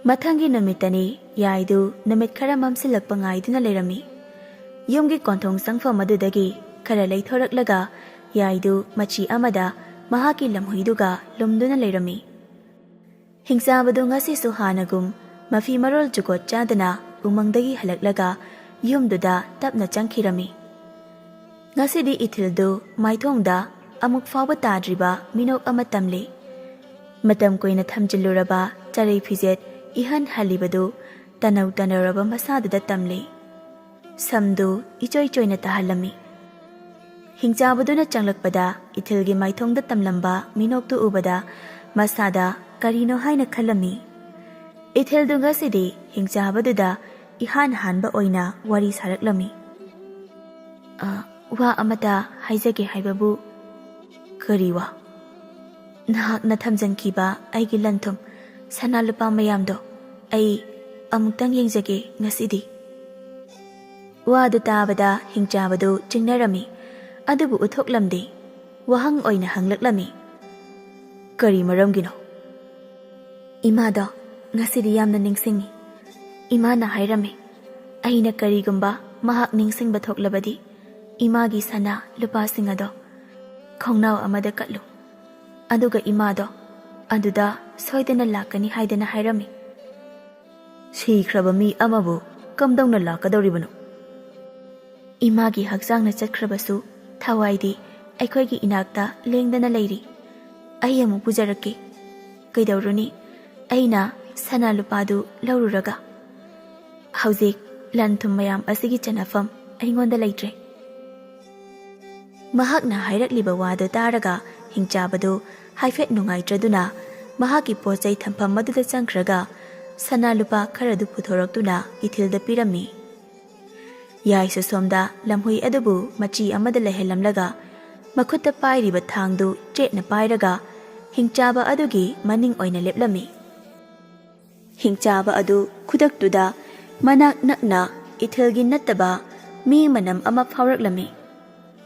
ꯃꯊꯪꯒꯤ ꯅꯨꯃꯤꯠꯇꯅꯤ ꯌꯥꯏꯗꯨ ꯅꯨꯃꯤꯠ ꯈꯔ ꯃꯝꯁꯤꯜꯂꯛꯄ ꯉꯥꯏꯗꯨꯅ ꯂꯩꯔꯝꯃꯤ꯫ ꯌꯨꯝꯒꯤ ꯀꯣꯟꯊꯣꯡ ꯆꯪꯐꯝ ꯑꯗꯨꯗꯒꯤ ꯈꯔ ꯂꯩꯊꯣꯔꯛꯂꯒ ꯌꯥꯏꯗꯨ ꯃꯆꯤ ꯑꯃꯗ ꯃꯍꯥꯛꯀꯤ ꯂꯝꯍꯨꯏꯗꯨꯒ ꯂꯨꯝꯗꯨꯅ ꯂꯩꯔꯝꯃꯤ꯫ ꯍꯤꯡꯆꯥꯕꯗꯨ ꯉꯁꯤꯁꯨ ꯍꯥꯟꯅꯒꯨꯝ ꯃꯐꯤ ꯃꯔꯣꯜ ꯖꯨꯒꯣꯠ ꯆꯥꯗꯅ ꯎꯃꯪꯗꯒꯤ ꯍꯜꯂꯛꯂꯒ ꯌꯨꯝꯗꯨꯗ ꯇꯞꯅ ꯆꯪꯈꯤꯔꯝꯃꯤ꯫ ꯉꯁꯤꯗꯤ ꯏꯊꯤꯜꯗꯨ ꯃꯥꯏꯊꯣꯡꯗ ꯑꯃꯨꯛ ꯐꯥꯎꯕ ꯇꯥꯗ꯭ꯔꯤꯕ ꯃꯤꯅꯣꯛ ꯑꯃ ꯇꯝꯂꯤ꯫ ꯃꯇꯝ ꯀꯨꯏꯅ ꯊꯝꯖꯤꯜꯂꯨꯔꯕ ꯆꯔꯩ ꯐꯤꯖꯦꯠ ꯏꯍꯟ ꯍꯜꯂꯤꯕꯗꯨ ꯇꯅꯧ ꯇꯅꯧꯔꯕ ꯃꯁꯥꯗꯨꯗ ꯇꯝꯂꯤ꯫ ꯁꯝꯗꯨ ꯏꯆꯣꯏ ꯆꯣꯏꯅ ꯇꯥꯍꯜꯂꯝꯃꯤ꯫ ꯍꯤꯡꯆꯥꯕꯗꯨꯅ ꯆꯪꯂꯛꯄꯗ ꯏꯊꯤꯜꯒꯤ ꯃꯥꯏꯊꯣꯡꯗ ꯇꯝꯂꯝꯕ ꯃꯤꯅꯣꯛꯇꯨ ꯎꯕꯗ ꯃꯁꯥꯗ ꯀꯔꯤꯅꯣ ꯍꯥꯏꯅ ꯈꯜꯂꯝꯃꯤ꯫ ꯏꯊꯤꯜꯗꯨ ꯉꯁꯤꯗꯤ ꯍꯤꯡꯆꯥꯕꯗꯨꯗ ꯏꯍꯥꯟ ꯍꯥꯟꯕ ꯑꯣꯏꯅ ꯋꯥꯔꯤ ꯁꯥꯔꯛꯂꯝꯃꯤ꯫ ꯋꯥ ꯑꯃꯇ ꯍꯥꯏꯖꯒꯦ ꯍꯥꯏꯕꯕꯨ ꯀꯔꯤ ꯋꯥ? ꯅꯍꯥꯛꯅ ꯊꯝꯖꯟꯈꯤꯕ ꯑꯩꯒꯤ ꯂꯟꯊꯨꯝ ꯁꯅꯥ ꯂꯨꯄꯥ ꯃꯌꯥꯝꯗꯣ ꯑꯩ ꯑꯃꯨꯛꯇꯪ ꯌꯦꯡꯖꯒꯦ ꯉꯁꯤꯗꯤ꯫ ꯋꯥꯗꯨ ꯇꯥꯕꯗ ꯍꯤꯡꯆꯥꯕꯗꯨ ꯆꯤꯡꯅꯔꯝꯃꯤ, ꯑꯗꯨꯕꯨ ꯎꯠꯊꯣꯛꯂꯝꯗꯦ꯫ ꯋꯥꯍꯪ ꯑꯣꯏꯅ ꯍꯪꯂꯛꯂꯝꯃꯤ, ꯀꯔꯤ ꯃꯔꯝꯒꯤꯅꯣ? ꯏꯃꯥꯗꯣ ꯉꯁꯤꯗꯤ ꯌꯥꯝꯅ ꯅꯤꯡꯁꯤꯡꯉꯤ꯫ ꯏꯃꯥꯅ ꯍꯥꯏꯔꯝꯃꯤ, ꯑꯩꯅ ꯀꯔꯤꯒꯨꯝꯕ ꯃꯍꯥꯛ ꯅꯤꯡꯁꯤꯡꯕ ꯊꯣꯛꯂꯕꯗꯤ ꯏꯃꯥꯒꯤ ꯁꯅꯥ ꯂꯨꯄꯥꯁꯤꯡ ꯑꯗꯣ ꯈꯣꯡꯅꯥꯎ ꯑꯃꯗ ꯀꯠꯂꯨ, ꯑꯗꯨꯒ ꯏꯃꯥꯗꯣ ꯑꯗꯨꯗ ꯁꯣꯏꯗꯅ ꯂꯥꯛꯀꯅꯤ ꯍꯥꯏꯗꯅ ꯍꯥꯏꯔꯝꯃꯤ꯫ ꯁꯤꯈ꯭ꯔꯕ ꯃꯤ ꯑꯃꯕꯨ ꯀꯝꯗꯧꯅ ꯂꯥꯛꯀꯗꯧꯔꯤꯕꯅꯣ? ꯏꯃꯥꯒꯤ ꯍꯛꯆꯥꯡꯅ ꯆꯠꯈ꯭ꯔꯕꯁꯨ ꯊꯋꯥꯏꯗꯤ ꯑꯩꯈꯣꯏꯒꯤ ꯏꯅꯥꯛꯇ ꯂꯦꯡꯗꯅ ꯂꯩꯔꯤ꯫ ꯑꯩ ꯑꯃꯨꯛ ꯄꯨꯖꯔꯛꯀꯦ꯫ ꯀꯩꯗꯧꯔꯨꯅꯤ, ꯑꯩꯅ ꯁꯅꯥ ꯂꯨꯄꯥꯗꯨ ꯂꯧꯔꯨꯔꯒ? ꯍꯧꯖꯤꯛ ꯂꯟ ꯊꯨꯝ ꯃꯌꯥꯝ ꯑꯁꯤꯒꯤ ꯆꯟꯅꯐꯝ ꯑꯩꯉꯣꯟꯗ ꯂꯩꯇ꯭ꯔꯦ꯫ ꯃꯍꯥꯛꯅ ꯍꯥꯏꯔꯛꯂꯤꯕ ꯋꯥꯗꯨ ꯇꯥꯔꯒ ꯍꯤꯡꯆꯥꯕꯗꯨ ꯍꯥꯏꯐꯦꯠ ꯅꯨꯡꯉꯥꯏꯇ꯭ꯔꯗꯨꯅ ꯃꯍꯥꯛꯀꯤ ꯄꯣꯠꯆꯩ ꯊꯝꯐꯝ ꯑꯗꯨꯗ ꯆꯪꯈ꯭ꯔꯒ ꯁꯅꯥ ꯂꯨꯄꯥ ꯈꯔꯗꯨ ꯄꯨꯊꯣꯔꯛꯇꯨꯅ ꯏꯊꯤꯜꯗ ꯄꯤꯔꯝꯃꯤ꯫ ꯌꯥꯏꯁꯨ ꯁꯣꯝꯗ ꯂꯝꯍꯨꯏ ꯑꯗꯨꯕꯨ ꯃꯆꯤ ꯑꯃꯗ ꯂꯩꯍꯜꯂꯝꯂꯒ ꯃꯈꯨꯠꯇ ꯄꯥꯏꯔꯤꯕ ꯊꯥꯡꯗꯨ ꯆꯦꯠꯅ ꯄꯥꯏꯔꯒ ꯍꯤꯡꯆꯥꯕ ꯑꯗꯨꯒꯤ ꯃꯅꯤꯡ ꯑꯣꯏꯅ ꯂꯦꯞꯂꯝꯃꯤ꯫ ꯍꯤꯡꯆꯥꯕ ꯑꯗꯨ ꯈꯨꯗꯛꯇꯨꯗ ꯃꯅꯥꯛ ꯅꯛꯅ ꯏꯊꯤꯜꯒꯤ ꯅꯠꯇꯕ ꯃꯤ ꯃꯅꯝ ꯑꯃ ꯐꯥꯎꯔꯛꯂꯝꯃꯤ꯫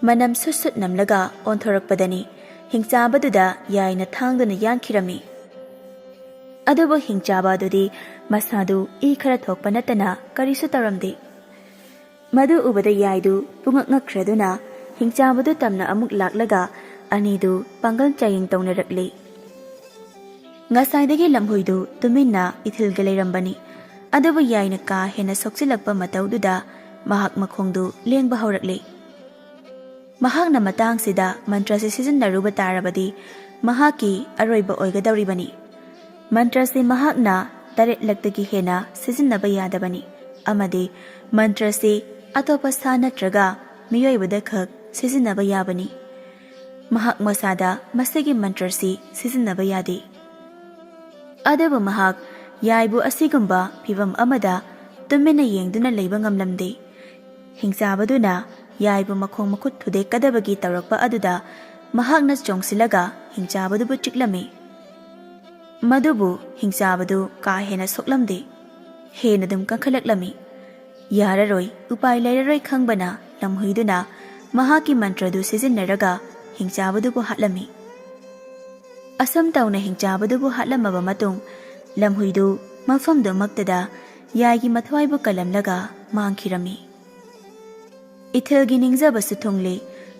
ꯃꯅꯝ ꯁꯨꯠ ꯅꯝꯂꯒ ꯑꯣꯟꯊꯣꯔꯛꯄꯗꯅꯤ ꯍꯤꯡꯆꯥꯕꯗꯨꯗ ꯌꯥꯏꯅ ꯊꯥꯡꯗꯨꯅ ꯌꯥꯟꯈꯤꯔꯝꯃꯤ꯫ ꯑꯗꯨꯕꯨ ꯍꯤꯡꯆꯥꯕ ꯑꯗꯨꯗꯤ ꯃꯁꯥꯗꯨ ꯏ ꯈꯔ ꯊꯣꯛꯄ ꯅꯠꯇꯅ ꯀꯔꯤꯁꯨ ꯇꯧꯔꯝꯗꯦ꯫ ꯃꯗꯨ ꯎꯕꯗ ꯌꯥꯏꯗꯨ ꯄꯨꯡꯉꯛ ꯉꯛꯈ꯭ꯔꯗꯨꯅ ꯍꯤꯡꯆꯥꯕꯗꯨ ꯇꯝꯅ ꯑꯃꯨꯛ ꯂꯥꯛꯂꯒ ꯑꯅꯤꯗꯨ ꯄꯥꯡꯒꯜ ꯆꯥꯌꯦꯡ ꯇꯧꯅꯔꯛꯂꯤ꯫ ꯉꯁꯥꯏꯗꯒꯤ ꯂꯝꯍꯨꯏꯗꯨ ꯇꯨꯃꯤꯟꯅ ꯏꯊꯤꯜꯒ ꯂꯩꯔꯝꯕꯅꯤ, ꯑꯗꯨꯕꯨ ꯌꯥꯏꯅ ꯀꯥ ꯍꯦꯟꯅ ꯁꯣꯛꯆꯤꯜꯂꯛꯄ ꯃꯇꯧꯗꯨꯗ ꯃꯍꯥꯛ ꯃꯈꯣꯡꯗꯨ ꯂꯦꯡꯕ ꯍꯧꯔꯛꯂꯤ꯫ ꯃꯍꯥꯛꯅ ꯃꯇꯥꯡꯁꯤꯗ ꯃꯟꯇ꯭ꯔꯁꯤ ꯁꯤꯖꯤꯟꯅꯔꯨꯕ ꯇꯥꯔꯕꯗꯤ ꯃꯍꯥꯛꯀꯤ ꯑꯔꯣꯏꯕ ꯑꯣꯏꯒꯗꯧꯔꯤꯕꯅꯤ꯫ ꯃꯟꯇ꯭ꯔꯁꯤ ꯃꯍꯥꯛꯅ 3ꯂꯛꯇꯒꯤ ꯍꯦꯟꯅ ꯁꯤꯖꯤꯟꯅꯕ ꯌꯥꯗꯕꯅꯤ, ꯑꯃꯗꯤ ꯃꯟꯇ꯭ꯔꯁꯤ ꯑꯇꯣꯞꯄ ꯁꯥ ꯅꯠꯇ꯭ꯔꯒ ꯃꯤꯑꯣꯏꯕꯗ ꯈꯛ ꯁꯤꯖꯤꯟꯅꯕ ꯌꯥꯕꯅꯤ꯫ ꯃꯍꯥꯛ ꯃꯁꯥꯗ ꯃꯁꯤꯒꯤ ꯃꯟꯇ꯭ꯔꯁꯤ ꯁꯤꯖꯤꯟꯅꯕ ꯌꯥꯗꯦ꯫ ꯑꯗꯨꯕꯨ ꯃꯍꯥꯛ ꯌꯥꯏꯕꯨ ꯑꯁꯤꯒꯨꯝꯕ ꯐꯤꯚꯝ ꯑꯃꯗ ꯇꯨꯃꯤꯟꯅ ꯌꯦꯡꯗꯨꯅ ꯂꯩꯕ ꯉꯝꯂꯝꯗꯦ꯫ ꯍꯤꯡꯆꯥꯕꯗꯨꯅ ꯌꯥꯏꯕꯨ ꯃꯈꯣꯡ ꯃꯈꯨꯠ ꯊꯨꯗꯦꯛꯀꯗꯕꯒꯤ ꯇꯧꯔꯛꯄ ꯑꯗꯨꯗ ꯃꯍꯥꯛꯅ ꯆꯣꯡꯁꯤꯜꯂꯒ ꯍꯤꯡꯆꯥꯕꯗꯨꯕꯨ ꯆꯤꯛꯂꯝꯃꯤ꯫ ꯃꯗꯨꯕꯨ ꯍꯤꯡꯆꯥꯕꯗꯨ ꯀꯥ ꯍꯦꯟꯅ ꯁꯣꯛꯂꯝꯗꯦ, ꯍꯦꯟꯅ ꯑꯗꯨꯝ ꯀꯟꯈꯠꯂꯛꯂꯝꯃꯤ꯫ ꯌꯥꯔꯔꯣꯏ, ꯎꯄꯥꯏ ꯂꯩꯔꯔꯣꯏ ꯈꯪꯕꯅ ꯂꯝꯍꯨꯏꯗꯨꯅ ꯃꯍꯥꯛꯀꯤ ꯃꯟꯇ꯭ꯔꯗꯨ ꯁꯤꯖꯤꯟꯅꯔꯒ ꯍꯤꯡꯆꯥꯕꯗꯨꯕꯨ ꯍꯥꯠꯂꯝꯃꯤ꯫ ꯑꯁꯨꯝ ꯇꯧꯅ ꯍꯤꯡꯆꯥꯕꯗꯨꯕꯨ ꯍꯥꯠꯂꯝꯃꯕ ꯃꯇꯨꯡ ꯂꯝꯍꯨꯏꯗꯨ ꯃꯐꯝꯗꯨꯃꯛꯇꯗ ꯌꯥꯏꯒꯤ ꯃꯊ꯭ꯋꯥꯏꯕꯨ ꯀꯜꯂꯝꯂꯒ ꯃꯥꯡꯈꯤꯔꯝꯃꯤ꯫ ꯏꯊꯤꯜꯒꯤ ꯅꯤꯡꯖꯕꯁꯨ ꯊꯨꯡꯂꯤ꯫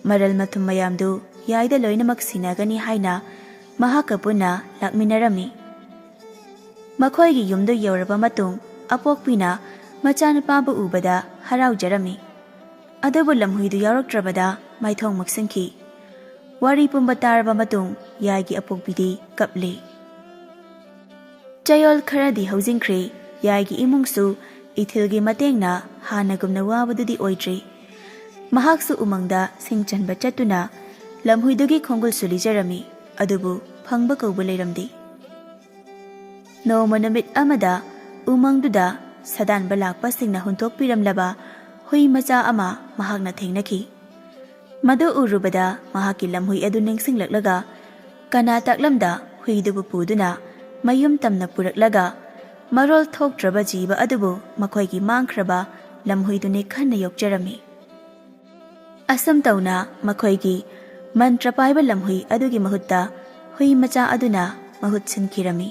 ꯃꯔꯜ ꯃꯊꯨꯝ ꯃꯌꯥꯝꯗꯨ ꯌꯥꯏꯗ ꯂꯣꯏꯅꯃꯛ ꯁꯤꯟꯅꯒꯅꯤ ꯍꯥꯏꯅ ꯃꯍꯥꯛꯀ ꯄꯨꯟꯅ ꯂꯥꯛꯃꯤꯟꯅꯔꯝꯃꯤ꯫ ꯃꯈꯣꯏꯒꯤ ꯌꯨꯝꯗꯨ ꯌꯧꯔꯕ ꯃꯇꯨꯡ ꯑꯄꯣꯛꯄꯤꯅ ꯃꯆꯥꯅꯨꯄꯥꯕꯨ ꯎꯕꯗ ꯍꯔꯥꯎꯖꯔꯝꯃꯤ꯫ ꯑꯗꯨꯕꯨ ꯂꯝꯍꯨꯏꯗꯨ ꯌꯥꯎꯔꯛꯇ꯭ꯔꯕꯗ ꯃꯥꯏꯊꯣꯡ ꯃꯛꯁꯤꯟꯈꯤ꯫ ꯋꯥꯔꯤ ꯄꯨꯝꯕ ꯇꯥꯔꯕ ꯃꯇꯨꯡ ꯌꯥꯏꯒꯤ ꯑꯄꯣꯛꯄꯤꯗꯤ ꯀꯞꯂꯤ꯫ ꯆꯌꯣꯜ ꯈꯔꯗꯤ ꯍꯧꯖꯤꯟꯈ꯭ꯔꯦ꯫ ꯌꯥꯏꯒꯤ ꯏꯃꯨꯡꯁꯨ ꯏꯊꯤꯜꯒꯤ ꯃꯇꯦꯡꯅ ꯍꯥꯟꯅꯒꯨꯝꯅ ꯋꯥꯕꯗꯨꯗꯤ ꯑꯣꯏꯗ꯭ꯔꯤ꯫ ꯃꯍꯥꯛꯁꯨ ꯎꯃꯪꯗ ꯁꯤꯡ ꯆꯟꯕ ꯆꯠꯇꯨꯅ ꯂꯝꯍꯨꯏꯗꯨꯒꯤ ꯈꯣꯡꯒꯨꯜꯁꯨ ꯂꯤꯖꯔꯝꯃꯤ, ꯑꯗꯨꯕꯨ ꯐꯪꯕ ꯀꯧꯕ ꯂꯩꯔꯝꯗꯦ꯫ ꯅꯣꯡꯃ ꯅꯨꯃꯤꯠ ꯑꯃꯗ ꯎꯃꯪꯗꯨꯗ ꯁꯥꯗꯥꯟꯕ ꯂꯥꯛꯄꯁꯤꯡꯅ ꯍꯨꯟꯇꯣꯛꯄꯤꯔꯝꯂꯕ ꯍꯨꯏ ꯃꯆꯥ ꯑꯃ ꯃꯍꯥꯛꯅ ꯊꯦꯡꯅꯈꯤ꯫ ꯃꯗꯨ ꯎꯔꯨꯕꯗ ꯃꯍꯥꯛꯀꯤ ꯂꯝꯍꯨꯏ ꯑꯗꯨ ꯅꯤꯡꯁꯤꯡꯂꯛꯂꯒ ꯀꯅꯥ ꯇꯥꯛꯂꯝꯗ ꯍꯨꯏꯗꯨꯕꯨ ꯄꯨꯗꯨꯅ ꯃꯌꯨꯝ ꯇꯝꯅ ꯄꯨꯔꯛꯂꯒ ꯃꯔꯣꯜ ꯊꯣꯛꯇ꯭ꯔꯕ ꯖꯤꯕ ꯑꯗꯨꯕꯨ ꯃꯈꯣꯏꯒꯤ ꯃꯥꯡꯈ꯭ꯔꯕ ꯂꯝꯍꯨꯏꯗꯨꯅꯤ ꯈꯟꯅ ꯌꯣꯛꯆꯔꯝꯃꯤ꯫ ꯑꯁꯨꯝ ꯇꯧꯅ ꯃꯈꯣꯏꯒꯤ ꯃꯟꯇ꯭ꯔ ꯄꯥꯏꯕ ꯂꯝꯍꯨꯏ ꯑꯗꯨꯒꯤ ꯃꯍꯨꯠꯇ ꯍꯨꯏ ꯃꯆꯥ ꯑꯗꯨꯅ ꯃꯍꯨꯠ ꯁꯤꯟꯈꯤꯔꯝꯃꯤ꯫